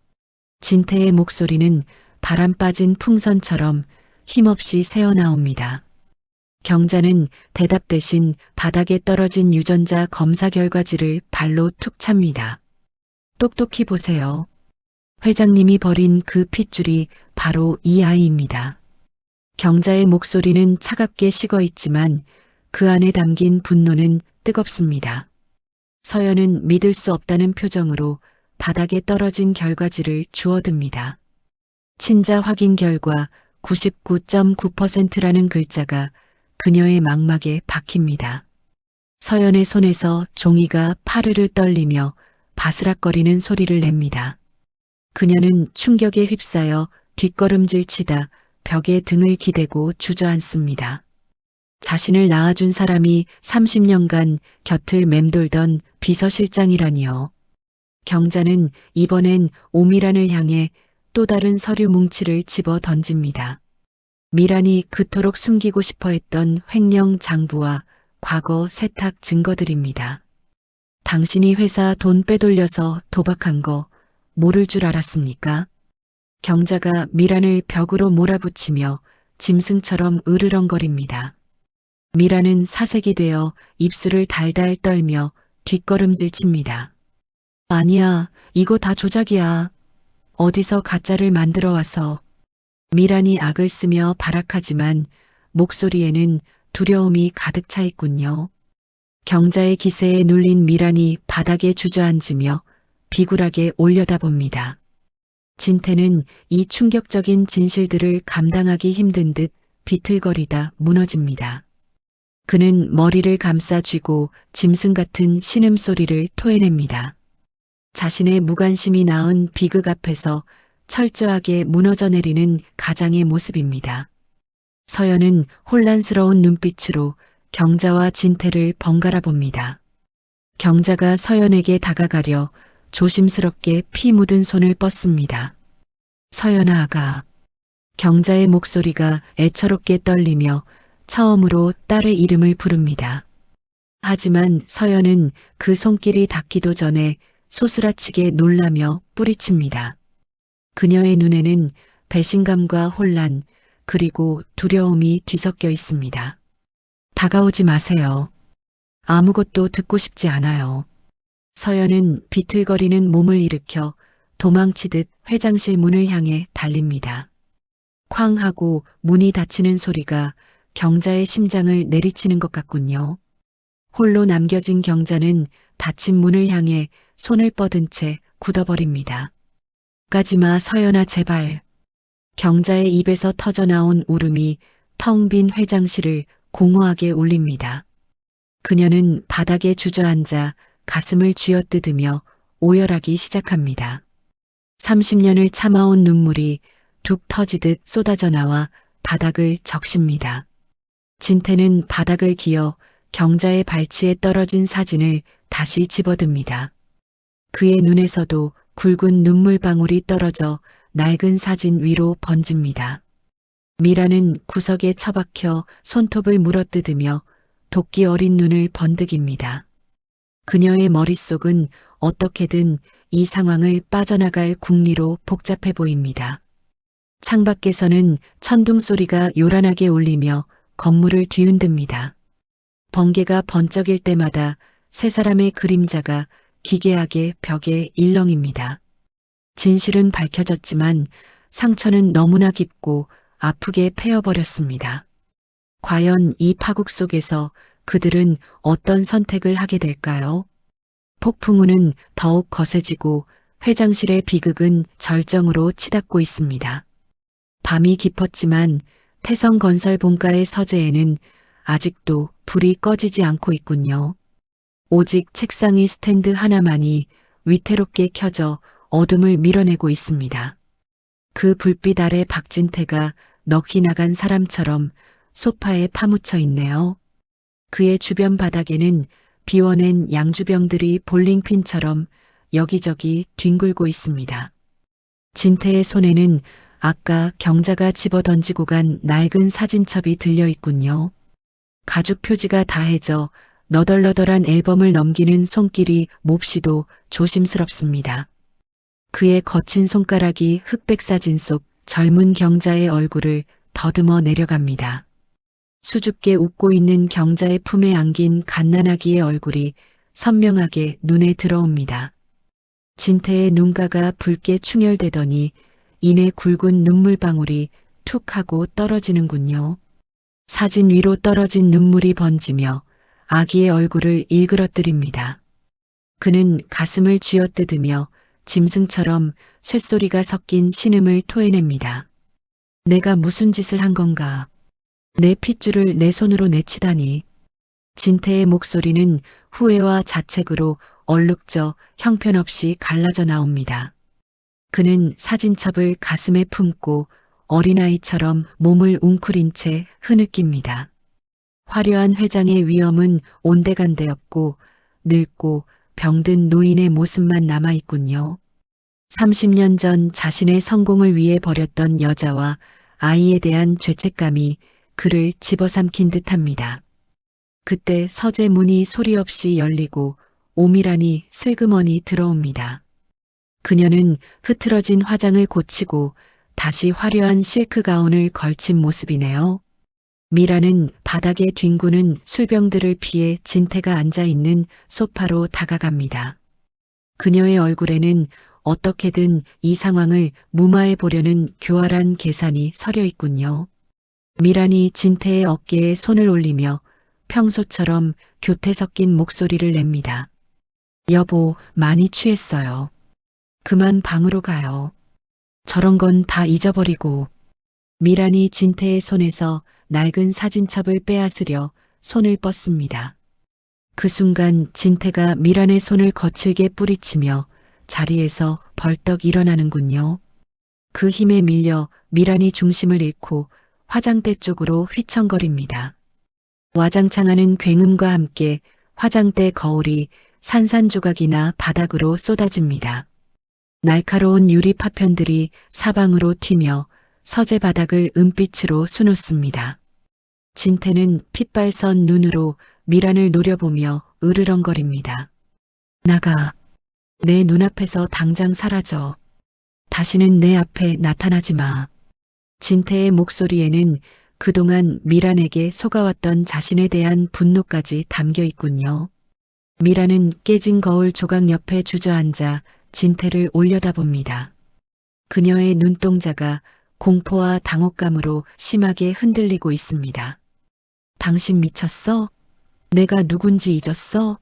[SPEAKER 1] 진태의 목소리는 바람 빠진 풍선처럼 힘없이 새어나옵니다. 경자는 대답 대신 바닥에 떨어진 유전자 검사 결과지를 발로 툭 찹니다. 똑똑히 보세요. 회장님이 버린 그 핏줄이 바로 이 아이입니다. 경자의 목소리는 차갑게 식어 있지만 그 안에 담긴 분노는 뜨겁습니다. 서연은 믿을 수 없다는 표정으로 바닥에 떨어진 결과지를 주워듭니다. 친자 확인 결과 99.9%라는 글자가 그녀의 망막에 박힙니다. 서연의 손에서 종이가 파르르 떨리며 바스락거리는 소리를 냅니다. 그녀는 충격에 휩싸여 뒷걸음질 치다 벽에 등을 기대고 주저앉습니다. 자신을 낳아준 사람이 30년간 곁을 맴돌던 비서실장이라니요. 경자는 이번엔 오미란을 향해 또 다른 서류 뭉치를 집어 던집니다. 미란이 그토록 숨기고 싶어 했던 횡령 장부와 과거 세탁 증거들입니다. 당신이 회사 돈 빼돌려서 도박한 거 모를 줄 알았습니까? 경자가 미란을 벽으로 몰아붙이며 짐승처럼 으르렁거립니다. 미란은 사색이 되어 입술을 달달 떨며 뒷걸음질 칩니다. 아니야, 이거 다 조작이야. 어디서 가짜를 만들어 와서. 미란이 악을 쓰며 발악하지만 목소리에는 두려움이 가득 차 있군요. 경자의 기세에 눌린 미란이 바닥에 주저앉으며 비굴하게 올려다봅니다. 진태는 이 충격적인 진실들을 감당하기 힘든 듯 비틀거리다 무너집니다. 그는 머리를 감싸 쥐고 짐승 같은 신음소리를 토해냅니다. 자신의 무관심이 낳은 비극 앞에서 철저하게 무너져 내리는 가장의 모습입니다. 서연은 혼란스러운 눈빛으로 경자와 진태를 번갈아 봅니다. 경자가 서연에게 다가가려 조심스럽게 피 묻은 손을 뻗습니다. 서연아 아가. 경자의 목소리가 애처롭게 떨리며 처음으로 딸의 이름을 부릅니다. 하지만 서연은 그 손길이 닿기도 전에 소스라치게 놀라며 뿌리칩니다. 그녀의 눈에는 배신감과 혼란, 그리고 두려움이 뒤섞여 있습니다. 다가오지 마세요. 아무것도 듣고 싶지 않아요. 서연은 비틀거리는 몸을 일으켜 도망치듯 회장실 문을 향해 달립니다. 쾅 하고 문이 닫히는 소리가 경자의 심장을 내리치는 것 같군요. 홀로 남겨진 경자는 닫힌 문을 향해 손을 뻗은 채 굳어버립니다. 가지마 서연아 제발. 경자의 입에서 터져나온 울음이 텅 빈 회장실을 공허하게 울립니다. 그녀는 바닥에 주저앉아 가슴을 쥐어뜯으며 오열하기 시작합니다. 30년을 참아온 눈물이 툭 터지듯 쏟아져 나와 바닥을 적십니다. 진태는 바닥을 기어 경자의 발치에 떨어진 사진을 다시 집어듭니다. 그의 눈에서도 굵은 눈물방울이 떨어져 낡은 사진 위로 번집니다. 미라는 구석에 처박혀 손톱을 물어뜯으며 도끼 어린 눈을 번득입니다. 그녀의 머릿속은 어떻게든 이 상황을 빠져나갈 궁리로 복잡해 보입니다. 창밖에서는 천둥 소리가 요란하게 울리며 건물을 뒤흔듭니다. 번개가 번쩍일 때마다 세 사람의 그림자가 기괴하게 벽에 일렁입니다. 진실은 밝혀졌지만 상처는 너무나 깊고 아프게 패여버렸습니다. 과연 이 파국 속에서 그들은 어떤 선택을 하게 될까요? 폭풍우는 더욱 거세지고 회장실의 비극은 절정으로 치닫고 있습니다. 밤이 깊었지만 태성건설 본가의 서재에는 아직도 불이 꺼지지 않고 있군요. 오직 책상의 스탠드 하나만이 위태롭게 켜져 어둠을 밀어내고 있습니다. 그 불빛 아래 박진태가 넋이 나간 사람처럼 소파에 파묻혀 있네요. 그의 주변 바닥에는 비워낸 양주병들이 볼링핀처럼 여기저기 뒹굴고 있습니다. 진태의 손에는 아까 경자가 집어던지고 간 낡은 사진첩이 들려 있군요. 가죽 표지가 다해져 너덜너덜한 앨범을 넘기는 손길이 몹시도 조심스럽습니다. 그의 거친 손가락이 흑백 사진 속 젊은 경자의 얼굴을 더듬어 내려갑니다. 수줍게 웃고 있는 경자의 품에 안긴 갓난아기의 얼굴이 선명하게 눈에 들어옵니다. 진태의 눈가가 붉게 충혈되더니 이내 굵은 눈물방울이 툭 하고 떨어지는군요. 사진 위로 떨어진 눈물이 번지며 아기의 얼굴을 일그러뜨립니다. 그는 가슴을 쥐어뜯으며 짐승처럼 쇳소리가 섞인 신음을 토해냅니다. 내가 무슨 짓을 한 건가? 내 핏줄을 내 손으로 내치다니. 진태의 목소리는 후회와 자책으로 얼룩져 형편없이 갈라져 나옵니다. 그는 사진첩을 가슴에 품고 어린아이처럼 몸을 웅크린 채 흐느낍니다. 화려한 회장의 위엄은 온데간데 없고 늙고 병든 노인의 모습만 남아있군요. 30년 전 자신의 성공을 위해 버렸던 여자와 아이에 대한 죄책감이 그를 집어삼킨 듯합니다. 그때 서재 문이 소리 없이 열리고 오미란이 슬그머니 들어옵니다. 그녀는 흐트러진 화장을 고치고 다시 화려한 실크 가운을 걸친 모습이네요. 미라는 바닥에 뒹구는 술병들을 피해 진태가 앉아있는 소파로 다가갑니다. 그녀의 얼굴에는 어떻게든 이 상황을 무마해 보려는 교활한 계산이 서려 있군요. 미란이 진태의 어깨에 손을 올리며 평소처럼 교태 섞인 목소리를 냅니다. 여보, 많이 취했어요. 그만 방으로 가요. 저런 건 다 잊어버리고. 미란이 진태의 손에서 낡은 사진첩을 빼앗으려 손을 뻗습니다. 그 순간 진태가 미란의 손을 거칠게 뿌리치며 자리에서 벌떡 일어나는군요. 그 힘에 밀려 미란이 중심을 잃고 화장대 쪽으로 휘청거립니다. 와장창하는 굉음과 함께 화장대 거울이 산산조각이나 바닥으로 쏟아집니다. 날카로운 유리 파편들이 사방으로 튀며 서재 바닥을 은빛으로 수놓습니다. 진태는 핏발선 눈으로 미란을 노려보며 으르렁거립니다. 나가. 내 눈앞에서 당장 사라져. 다시는 내 앞에 나타나지 마. 진태의 목소리에는 그동안 미란에게 속아왔던 자신에 대한 분노까지 담겨 있군요. 미란은 깨진 거울 조각 옆에 주저앉아 진태를 올려다봅니다. 그녀의 눈동자가 공포와 당혹감으로 심하게 흔들리고 있습니다. 당신 미쳤어? 내가 누군지 잊었어?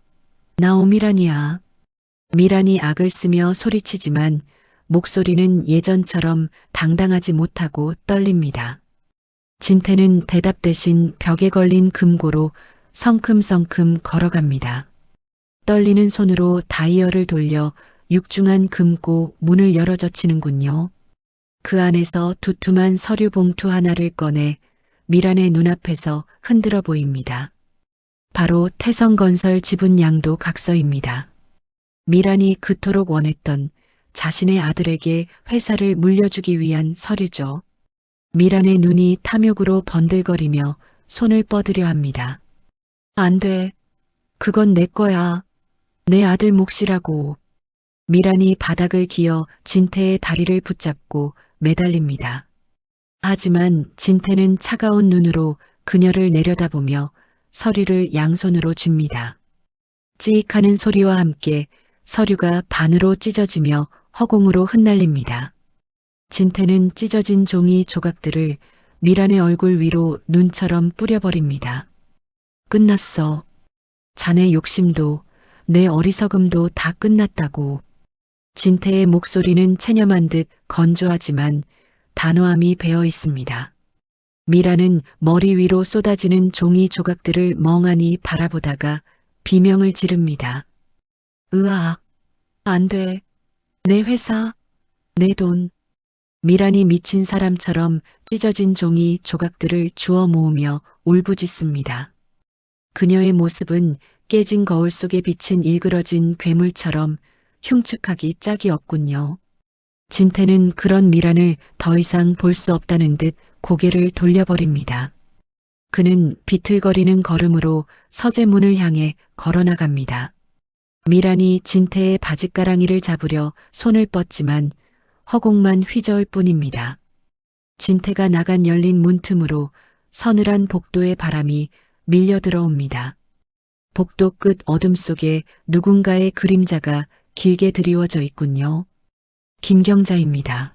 [SPEAKER 1] 나 오미란이야. 미란이 악을 쓰며 소리치지만 목소리는 예전처럼 당당하지 못하고 떨립니다. 진태는 대답 대신 벽에 걸린 금고로 성큼성큼 걸어갑니다. 떨리는 손으로 다이얼을 돌려 육중한 금고 문을 열어젖히는군요. 그 안에서 두툼한 서류 봉투 하나를 꺼내 미란의 눈앞에서 흔들어 보입니다. 바로 태성건설 지분 양도 각서입니다. 미란이 그토록 원했던 자신의 아들에게 회사를 물려주기 위한 서류죠. 미란의 눈이 탐욕으로 번들거리며 손을 뻗으려 합니다. 안 돼. 그건 내 거야. 내 아들 몫이라고. 미란이 바닥을 기어 진태의 다리를 붙잡고 매달립니다. 하지만 진태는 차가운 눈으로 그녀를 내려다보며 서류를 양손으로 줍니다. 찌익하는 소리와 함께 서류가 반으로 찢어지며 허공으로 흩날립니다. 진태는 찢어진 종이 조각들을 미란의 얼굴 위로 눈처럼 뿌려버립니다. 끝났어. 자네 욕심도 내 어리석음도 다 끝났다고. 진태의 목소리는 체념한 듯 건조하지만 단호함이 배어 있습니다. 미라는 머리 위로 쏟아지는 종이 조각들을 멍하니 바라보다가 비명을 지릅니다. 으악, 안 돼. 내 회사, 내 돈. 미란이 미친 사람처럼 찢어진 종이 조각들을 주워 모으며 울부짖습니다. 그녀의 모습은 깨진 거울 속에 비친 일그러진 괴물처럼 흉측하기 짝이 없군요. 진태는 그런 미란을 더 이상 볼 수 없다는 듯 고개를 돌려버립니다. 그는 비틀거리는 걸음으로 서재문을 향해 걸어나갑니다. 미란이 진태의 바짓가랑이를 잡으려 손을 뻗지만 허공만 휘저을 뿐입니다. 진태가 나간 열린 문틈으로 서늘한 복도의 바람이 밀려 들어옵니다. 복도 끝 어둠 속에 누군가의 그림자가 길게 드리워져 있군요. 김경자입니다.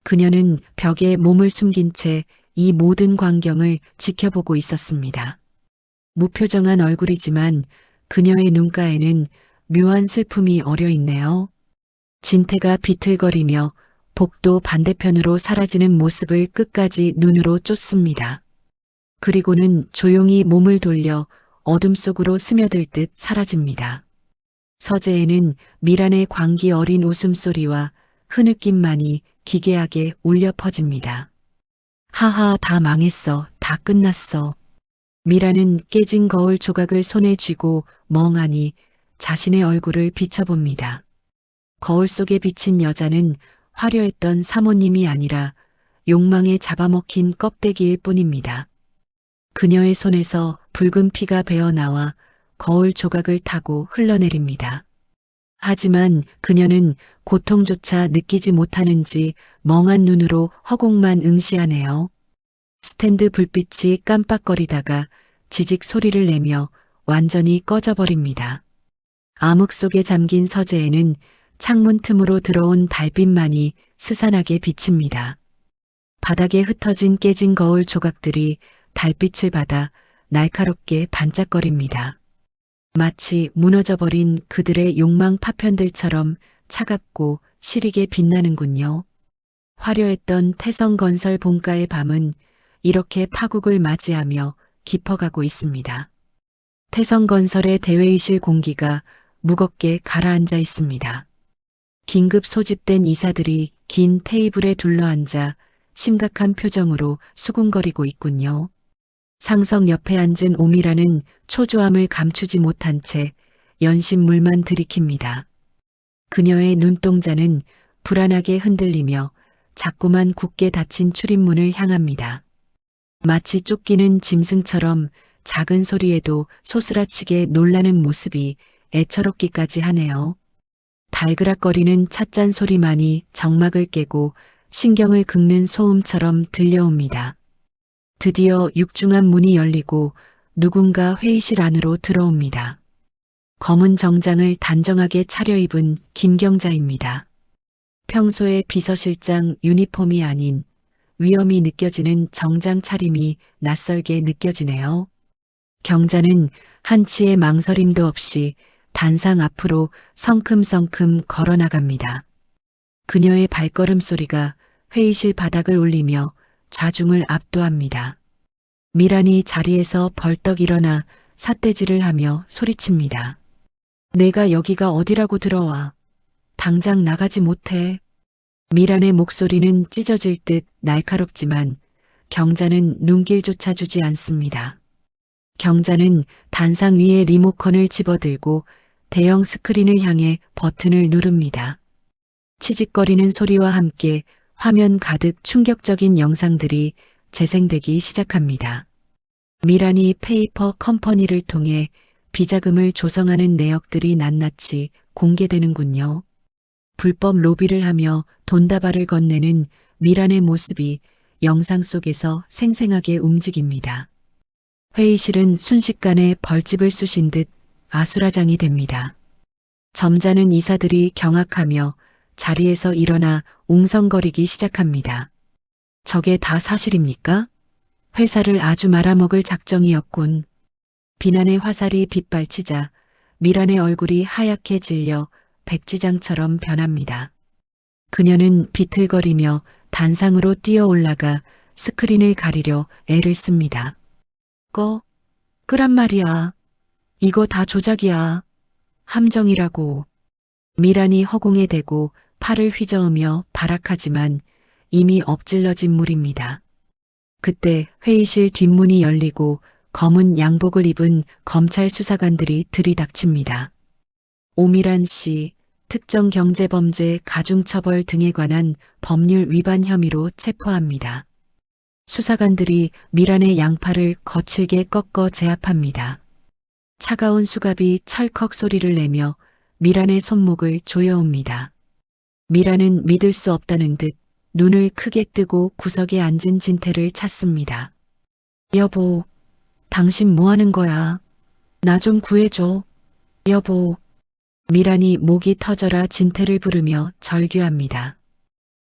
[SPEAKER 1] 그녀는 벽에 몸을 숨긴 채 이 모든 광경을 지켜보고 있었습니다. 무표정한 얼굴이지만 그녀의 눈가에는 묘한 슬픔이 어려 있네요. 진태가 비틀거리며 복도 반대편으로 사라지는 모습을 끝까지 눈으로 쫓습니다. 그리고는 조용히 몸을 돌려 어둠 속으로 스며들 듯 사라집니다. 서재에는 미란의 광기 어린 웃음소리와 흐느낌만이 기괴하게 울려 퍼집니다. 하하, 다 망했어. 다 끝났어. 미란은 깨진 거울 조각을 손에 쥐고 멍하니 자신의 얼굴을 비춰봅니다. 거울 속에 비친 여자는 화려했던 사모님이 아니라 욕망에 잡아먹힌 껍데기일 뿐입니다. 그녀의 손에서 붉은 피가 배어나와 거울 조각을 타고 흘러내립니다. 하지만 그녀는 고통조차 느끼지 못하는지 멍한 눈으로 허공만 응시하네요. 스탠드 불빛이 깜빡거리다가 지직 소리를 내며 완전히 꺼져버립니다. 암흑 속에 잠긴 서재에는 창문 틈으로 들어온 달빛만이 스산하게 비칩니다. 바닥에 흩어진 깨진 거울 조각들이 달빛을 받아 날카롭게 반짝거립니다. 마치 무너져버린 그들의 욕망 파편들처럼 차갑고 시리게 빛나는군요. 화려했던 태성건설 본가의 밤은 이렇게 파국을 맞이하며 깊어가고 있습니다. 태성건설의 대회의실 공기가 무겁게 가라앉아 있습니다. 긴급 소집된 이사들이 긴 테이블에 둘러앉아 심각한 표정으로 수군거리고 있군요. 상석 옆에 앉은 오미라는 초조함을 감추지 못한 채 연신물만 들이킵니다. 그녀의 눈동자는 불안하게 흔들리며 자꾸만 굳게 닫힌 출입문을 향합니다. 마치 쫓기는 짐승처럼 작은 소리에도 소스라치게 놀라는 모습이 애처롭기까지 하네요. 달그락거리는 찻잔 소리만이 정막을 깨고 신경을 긁는 소음처럼 들려옵니다. 드디어 육중한 문이 열리고 누군가 회의실 안으로 들어옵니다. 검은 정장을 단정하게 차려입은 김경자입니다. 평소의 비서실장 유니폼이 아닌 위험이 느껴지는 정장 차림이 낯설게 느껴지네요. 경자는 한치의 망설임도 없이 단상 앞으로 성큼성큼 걸어나갑니다. 그녀의 발걸음 소리가 회의실 바닥을 울리며 좌중을 압도합니다. 미란이 자리에서 벌떡 일어나 삿대질을 하며 소리칩니다. 내가 여기가 어디라고 들어와. 당장 나가지 못해. 미란의 목소리는 찢어질 듯 날카롭지만 경자는 눈길조차 주지 않습니다. 경자는 단상 위에 리모컨을 집어들고 대형 스크린을 향해 버튼을 누릅니다. 치직거리는 소리와 함께 화면 가득 충격적인 영상들이 재생되기 시작합니다. 미란이 페이퍼 컴퍼니를 통해 비자금을 조성하는 내역들이 낱낱이 공개되는군요. 불법 로비를 하며 돈다발을 건네는 미란의 모습이 영상 속에서 생생하게 움직입니다. 회의실은 순식간에 벌집을 쑤신 듯 아수라장이 됩니다. 점잖은 이사들이 경악하며 자리에서 일어나 웅성거리기 시작합니다. 저게 다 사실입니까? 회사를 아주 말아먹을 작정이었군. 비난의 화살이 빗발치자 미란의 얼굴이 하얗게 질려 백지장처럼 변합니다. 그녀는 비틀거리며 단상으로 뛰어 올라가 스크린을 가리려 애를 씁니다. 끄란 말이야. 이거 다 조작이야. 함정이라고. 미란이 허공에 대고 팔을 휘저으며 발악하지만 이미 엎질러진 물입니다. 그때 회의실 뒷문이 열리고 검은 양복을 입은 검찰 수사관들이 들이닥칩니다. 오미란 씨, 특정경제범죄 가중처벌 등에 관한 법률 위반 혐의로 체포합니다. 수사관들이 미란의 양팔을 거칠게 꺾어 제압합니다. 차가운 수갑이 찰컥 소리를 내며 미란의 손목을 조여옵니다. 미란은 믿을 수 없다는 듯 눈을 크게 뜨고 구석에 앉은 진태를 찾습니다. 여보, 당신 뭐 하는 거야? 나 좀 구해줘. 여보. 미란이 목이 터져라 진태를 부르며 절규합니다.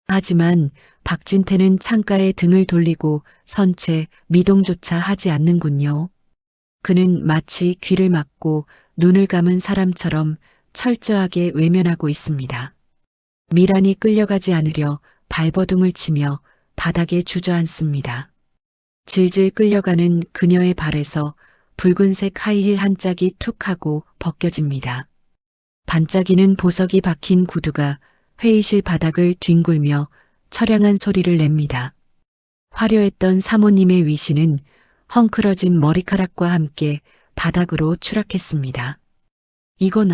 [SPEAKER 1] 하지만 박진태는 창가에 등을 돌리고 선채 미동조차 하지 않는군요. 그는 마치 귀를 막고 눈을 감은 사람처럼 철저하게 외면하고 있습니다. 미란이 끌려가지 않으려 발버둥을 치며 바닥에 주저앉습니다. 질질 끌려가는 그녀의 발에서 붉은색 하이힐 한 짝이 툭 하고 벗겨집니다. 반짝이는 보석이 박힌 구두가 회의실 바닥을 뒹굴며 처량한 소리를 냅니다. 화려했던 사모님의 위신은 헝클어진 머리카락과 함께 바닥으로 추락했습니다. 이거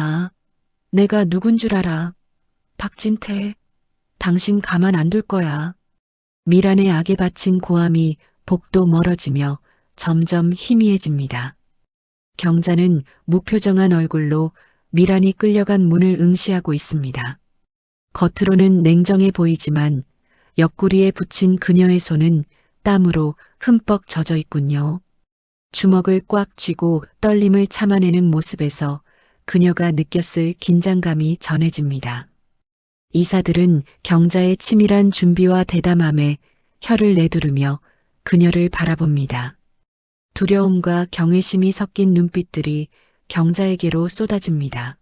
[SPEAKER 1] 내가 누군 줄 알아. 박진태, 당신 가만 안 둘 거야. 미란의 악에 바친 고함이 복도 멀어지며 점점 희미해집니다. 경자는 무표정한 얼굴로 미란이 끌려간 문을 응시하고 있습니다. 겉으로는 냉정해 보이지만 옆구리에 붙인 그녀의 손은 땀으로 흠뻑 젖어 있군요. 주먹을 꽉 쥐고 떨림을 참아내는 모습에서 그녀가 느꼈을 긴장감이 전해집니다. 이사들은 경자의 치밀한 준비와 대담함에 혀를 내두르며 그녀를 바라봅니다. 두려움과 경외심이 섞인 눈빛들이 경자에게로 쏟아집니다.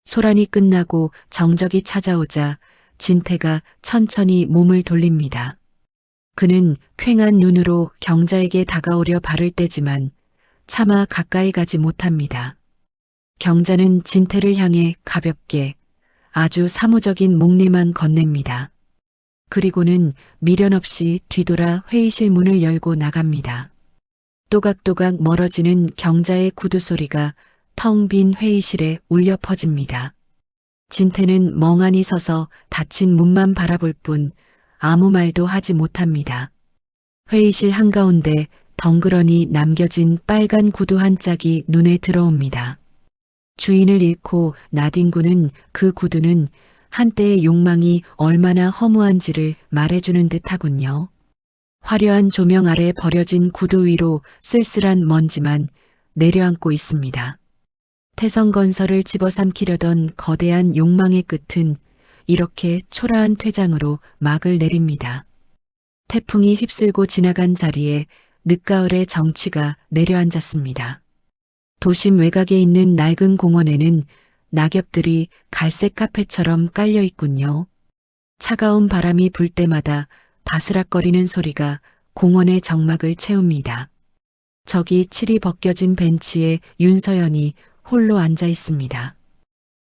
[SPEAKER 1] 소란이 끝나고 정적이 찾아오자 진태가 천천히 몸을 돌립니다. 그는 퀭한 눈으로 경자에게 다가오려 발을 떼지만 차마 가까이 가지 못합니다. 경자는 진태를 향해 가볍게 아주 사무적인 목례만 건넵니다. 그리고는 미련 없이 뒤돌아 회의실 문을 열고 나갑니다. 또각또각 멀어지는 경자의 구두 소리가 텅 빈 회의실에 울려 퍼집니다. 진태는 멍하니 서서 닫힌 문만 바라볼 뿐 아무 말도 하지 못합니다. 회의실 한가운데 덩그러니 남겨진 빨간 구두 한 짝이 눈에 들어옵니다. 주인을 잃고 나뒹구는 그 구두는 한때의 욕망이 얼마나 허무한지를 말해주는 듯하군요. 화려한 조명 아래 버려진 구두 위로 쓸쓸한 먼지만 내려앉고 있습니다. 태성건설을 집어삼키려던 거대한 욕망의 끝은 이렇게 초라한 퇴장으로 막을 내립니다. 태풍이 휩쓸고 지나간 자리에 늦가을의 정취가 내려앉았습니다. 도심 외곽에 있는 낡은 공원에는 낙엽들이 갈색 카펫처럼 깔려 있군요. 차가운 바람이 불 때마다 바스락거리는 소리가 공원의 정막을 채웁니다. 저기 칠이 벗겨진 벤치에 윤서연이 홀로 앉아 있습니다.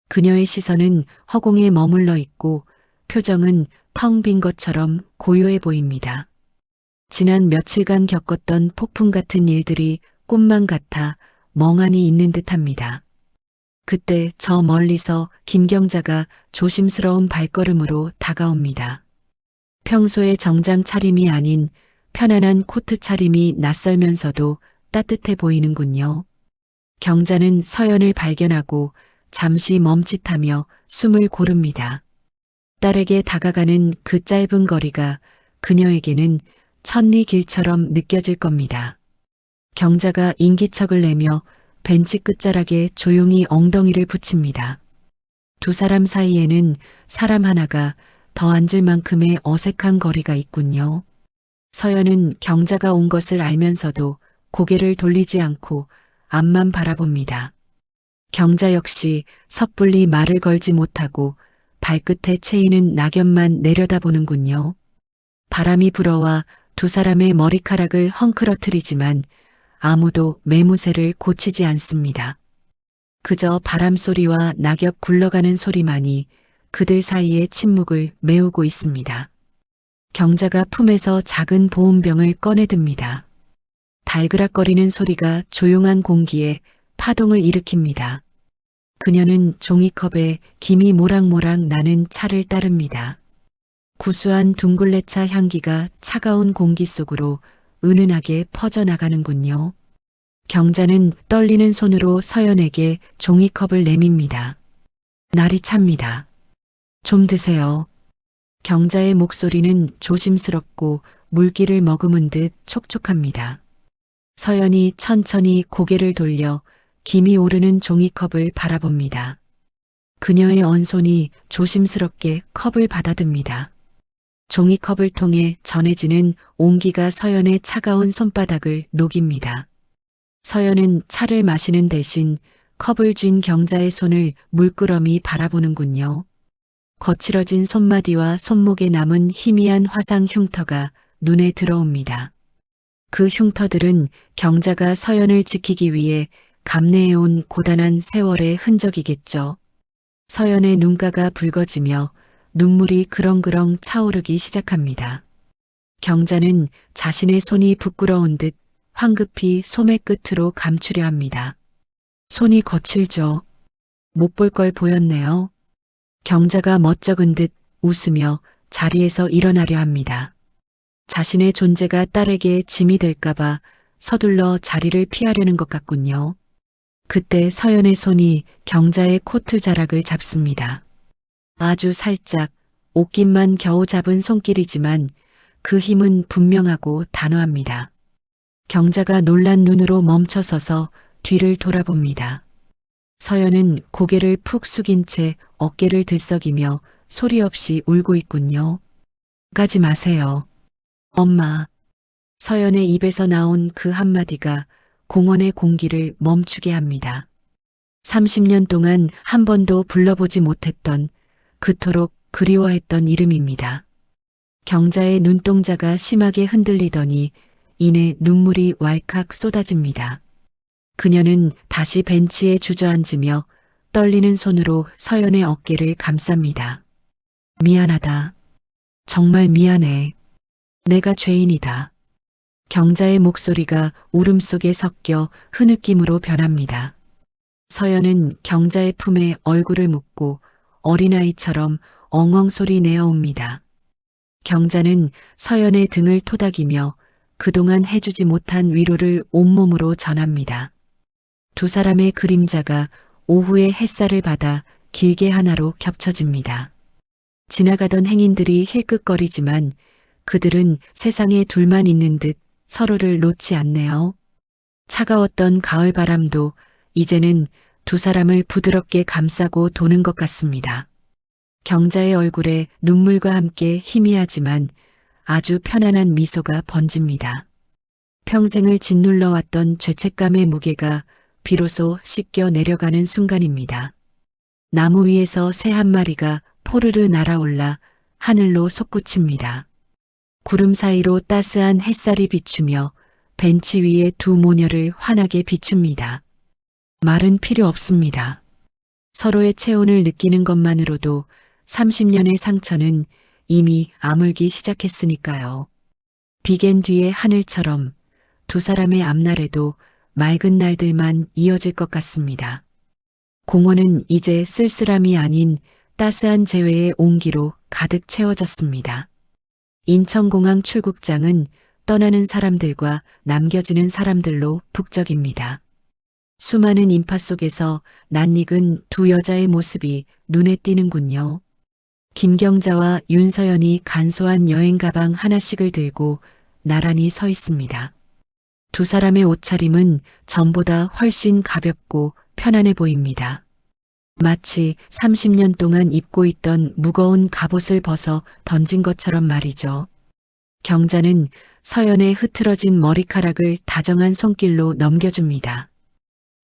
[SPEAKER 1] 그녀의 시선은 허공에 머물러 있고 표정은 텅 빈 것처럼 고요해 보입니다. 지난 며칠간 겪었던 폭풍 같은 일들이 꿈만 같아 멍하니 있는 듯합니다. 그때 저 멀리서 김경자가 조심스러운 발걸음으로 다가옵니다. 평소의 정장 차림이 아닌 편안한 코트 차림이 낯설면서도 따뜻해 보이는군요. 경자는 서연을 발견하고 잠시 멈칫하며 숨을 고릅니다. 딸에게 다가가는 그 짧은 거리가 그녀에게는 천리 길처럼 느껴질 겁니다. 경자가 인기척을 내며 벤치 끝자락에 조용히 엉덩이를 붙입니다. 두 사람 사이에는 사람 하나가 더 앉을 만큼의 어색한 거리가 있군요. 서연은 경자가 온 것을 알면서도 고개를 돌리지 않고 앞만 바라봅니다. 경자 역시 섣불리 말을 걸지 못하고 발끝에 채이는 낙엽만 내려다보는군요. 바람이 불어와 두 사람의 머리카락을 헝클어뜨리지만 아무도 매무새를 고치지 않습니다. 그저 바람 소리와 낙엽 굴러가는 소리만이 그들 사이의 침묵을 메우고 있습니다. 경자가 품에서 작은 보온병을 꺼내듭니다. 달그락거리는 소리가 조용한 공기에 파동을 일으킵니다. 그녀는 종이컵에 김이 모락모락 나는 차를 따릅니다. 구수한 둥글레차 향기가 차가운 공기 속으로 은은하게 퍼져나가는군요. 경자는 떨리는 손으로 서연에게 종이컵을 내밉니다. 날이 찹니다. 좀 드세요. 경자의 목소리는 조심스럽고 물기를 머금은 듯 촉촉합니다. 서연이 천천히 고개를 돌려 김이 오르는 종이컵을 바라봅니다. 그녀의 언손이 조심스럽게 컵을 받아듭니다. 종이컵을 통해 전해지는 온기가 서연의 차가운 손바닥을 녹입니다. 서연은 차를 마시는 대신 컵을 쥔 경자의 손을 물끄러미 바라보는군요. 거칠어진 손마디와 손목에 남은 희미한 화상 흉터가 눈에 들어옵니다. 그 흉터들은 경자가 서연을 지키기 위해 감내해온 고단한 세월의 흔적이겠죠. 서연의 눈가가 붉어지며 눈물이 그렁그렁 차오르기 시작합니다. 경자는 자신의 손이 부끄러운 듯 황급히 소매 끝으로 감추려 합니다. 손이 거칠죠. 못 볼 걸 보였네요. 경자가 멋쩍은 듯 웃으며 자리에서 일어나려 합니다. 자신의 존재가 딸에게 짐이 될까봐 서둘러 자리를 피하려는 것 같군요. 그때 서연의 손이 경자의 코트 자락을 잡습니다. 아주 살짝, 옷깃만 겨우 잡은 손길이지만 그 힘은 분명하고 단호합니다. 경자가 놀란 눈으로 멈춰서서 뒤를 돌아봅니다. 서연은 고개를 푹 숙인 채 어깨를 들썩이며 소리 없이 울고 있군요. 가지 마세요. 엄마. 서연의 입에서 나온 그 한마디가 공원의 공기를 멈추게 합니다. 30년 동안 한 번도 불러보지 못했던 그토록 그리워했던 이름입니다. 경자의 눈동자가 심하게 흔들리더니 이내 눈물이 왈칵 쏟아집니다. 그녀는 다시 벤치에 주저앉으며 떨리는 손으로 서연의 어깨를 감쌉니다. 미안하다. 정말 미안해. 내가 죄인이다. 경자의 목소리가 울음속에 섞여 흐느낌으로 변합니다. 서연은 경자의 품에 얼굴을 묻고 어린아이처럼 엉엉 소리 내어옵니다. 경자는 서연의 등을 토닥이며 그동안 해주지 못한 위로를 온몸으로 전합니다. 두 사람의 그림자가 오후의 햇살을 받아 길게 하나로 겹쳐집니다. 지나가던 행인들이 힐끗거리지만 그들은 세상에 둘만 있는 듯 서로를 놓지 않네요. 차가웠던 가을 바람도 이제는 두 사람을 부드럽게 감싸고 도는 것 같습니다. 경자의 얼굴에 눈물과 함께 희미하지만 아주 편안한 미소가 번집니다. 평생을 짓눌러왔던 죄책감의 무게가 비로소 씻겨 내려가는 순간입니다. 나무 위에서 새 한 마리가 포르르 날아올라 하늘로 솟구칩니다. 구름 사이로 따스한 햇살이 비추며 벤치 위에 두 모녀를 환하게 비춥니다. 말은 필요 없습니다. 서로의 체온을 느끼는 것만으로도 30년의 상처는 이미 아물기 시작했으니까요. 비갠 뒤의 하늘처럼 두 사람의 앞날에도 맑은 날들만 이어질 것 같습니다. 공원은 이제 쓸쓸함이 아닌 따스한 재회의 온기로 가득 채워졌습니다. 인천공항 출국장은 떠나는 사람들과 남겨지는 사람들로 북적입니다. 수많은 인파 속에서 낯익은 두 여자의 모습이 눈에 띄는군요. 김경자와 윤서연이 간소한 여행 가방 하나씩을 들고 나란히 서 있습니다. 두 사람의 옷차림은 전보다 훨씬 가볍고 편안해 보입니다. 마치 30년 동안 입고 있던 무거운 갑옷을 벗어 던진 것처럼 말이죠. 경자는 서연의 흐트러진 머리카락을 다정한 손길로 넘겨줍니다.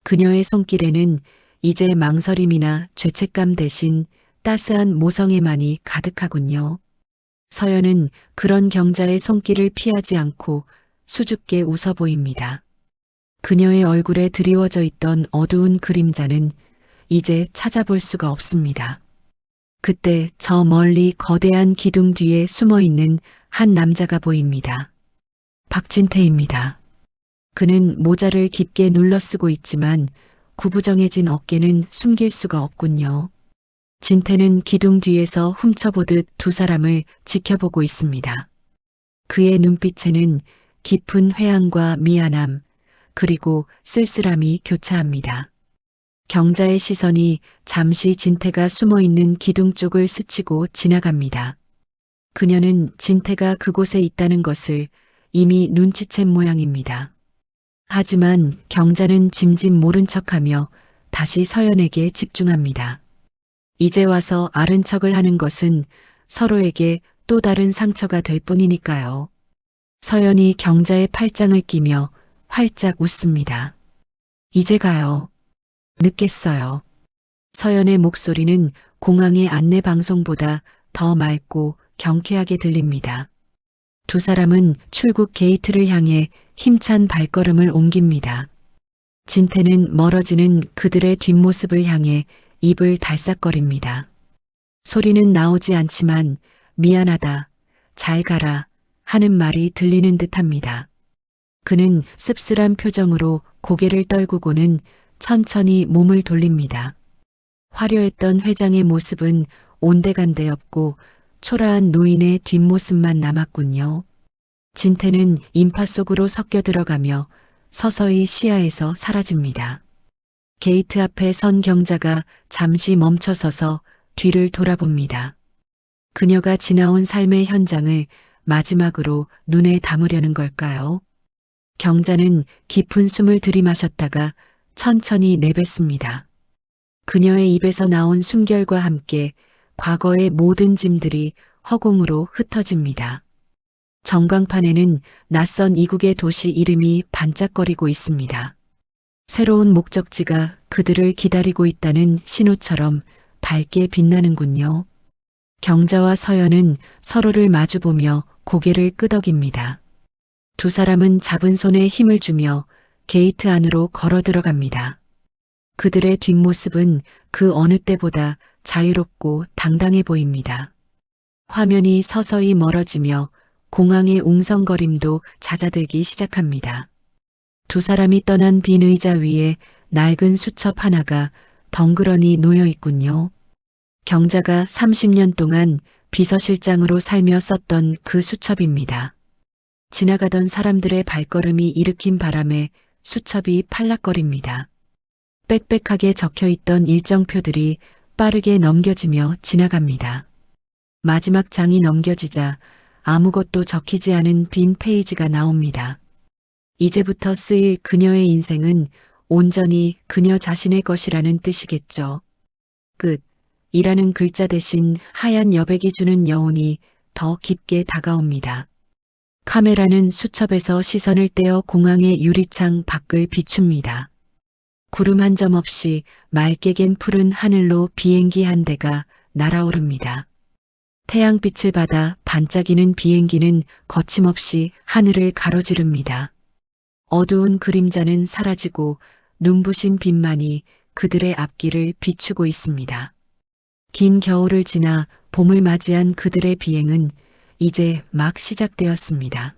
[SPEAKER 1] 그녀의 손길에는 이제 망설임이나 죄책감 대신 따스한 모성애만이 가득하군요. 서연은 그런 경자의 손길을 피하지 않고 수줍게 웃어 보입니다. 그녀의 얼굴에 드리워져 있던 어두운 그림자는 이제 찾아볼 수가 없습니다. 그때 저 멀리 거대한 기둥 뒤에 숨어 있는 한 남자가 보입니다. 박진태입니다. 그는 모자를 깊게 눌러 쓰고 있지만 구부정해진 어깨는 숨길 수가 없군요. 진태는 기둥 뒤에서 훔쳐보듯 두 사람을 지켜보고 있습니다. 그의 눈빛에는 깊은 회한과 미안함, 그리고 쓸쓸함이 교차합니다. 경자의 시선이 잠시 진태가 숨어있는 기둥 쪽을 스치고 지나갑니다. 그녀는 진태가 그곳에 있다는 것을 이미 눈치챈 모양입니다. 하지만 경자는 짐짓 모른 척하며 다시 서연에게 집중합니다. 이제 와서 아른 척을 하는 것은 서로에게 또 다른 상처가 될 뿐이니까요. 서연이 경자의 팔짱을 끼며 활짝 웃습니다. 이제 가요. 늦겠어요. 서연의 목소리는 공항의 안내 방송보다 더 맑고 경쾌하게 들립니다. 두 사람은 출국 게이트를 향해 힘찬 발걸음을 옮깁니다. 진태는 멀어지는 그들의 뒷모습을 향해 입을 달싹거립니다. 소리는 나오지 않지만 미안하다, 잘 가라 하는 말이 들리는 듯합니다. 그는 씁쓸한 표정으로 고개를 떨구고는 천천히 몸을 돌립니다. 화려했던 회장의 모습은 온데간데 없고 초라한 노인의 뒷모습만 남았군요. 진태는 인파 속으로 섞여 들어가며 서서히 시야에서 사라집니다. 게이트 앞에 선 경자가 잠시 멈춰서서 뒤를 돌아봅니다. 그녀가 지나온 삶의 현장을 마지막으로 눈에 담으려는 걸까요? 경자는 깊은 숨을 들이마셨다가 천천히 내뱉습니다. 그녀의 입에서 나온 숨결과 함께 과거의 모든 짐들이 허공으로 흩어집니다. 전광판에는 낯선 이국의 도시 이름이 반짝거리고 있습니다. 새로운 목적지가 그들을 기다리고 있다는 신호처럼 밝게 빛나는군요. 경자와 서연은 서로를 마주보며 고개를 끄덕입니다. 두 사람은 잡은 손에 힘을 주며 게이트 안으로 걸어 들어갑니다. 그들의 뒷모습은 그 어느 때보다 자유롭고 당당해 보입니다. 화면이 서서히 멀어지며 공항의 웅성거림도 잦아들기 시작합니다. 두 사람이 떠난 빈 의자 위에 낡은 수첩 하나가 덩그러니 놓여 있군요. 경자가 30년 동안 비서실장으로 살며 썼던 그 수첩입니다. 지나가던 사람들의 발걸음이 일으킨 바람에 수첩이 팔락거립니다. 빽빽하게 적혀 있던 일정표들이 빠르게 넘겨지며 지나갑니다. 마지막 장이 넘겨지자 아무것도 적히지 않은 빈 페이지가 나옵니다. 이제부터 쓰일 그녀의 인생은 온전히 그녀 자신의 것이라는 뜻이겠죠. 끝이라는 글자 대신 하얀 여백이 주는 여운이 더 깊게 다가옵니다. 카메라는 수첩에서 시선을 떼어 공항의 유리창 밖을 비춥니다. 구름 한 점 없이 맑게 갠 푸른 하늘로 비행기 한 대가 날아오릅니다. 태양빛을 받아 반짝이는 비행기는 거침없이 하늘을 가로지릅니다. 어두운 그림자는 사라지고 눈부신 빛만이 그들의 앞길을 비추고 있습니다. 긴 겨울을 지나 봄을 맞이한 그들의 비행은 이제 막 시작되었습니다.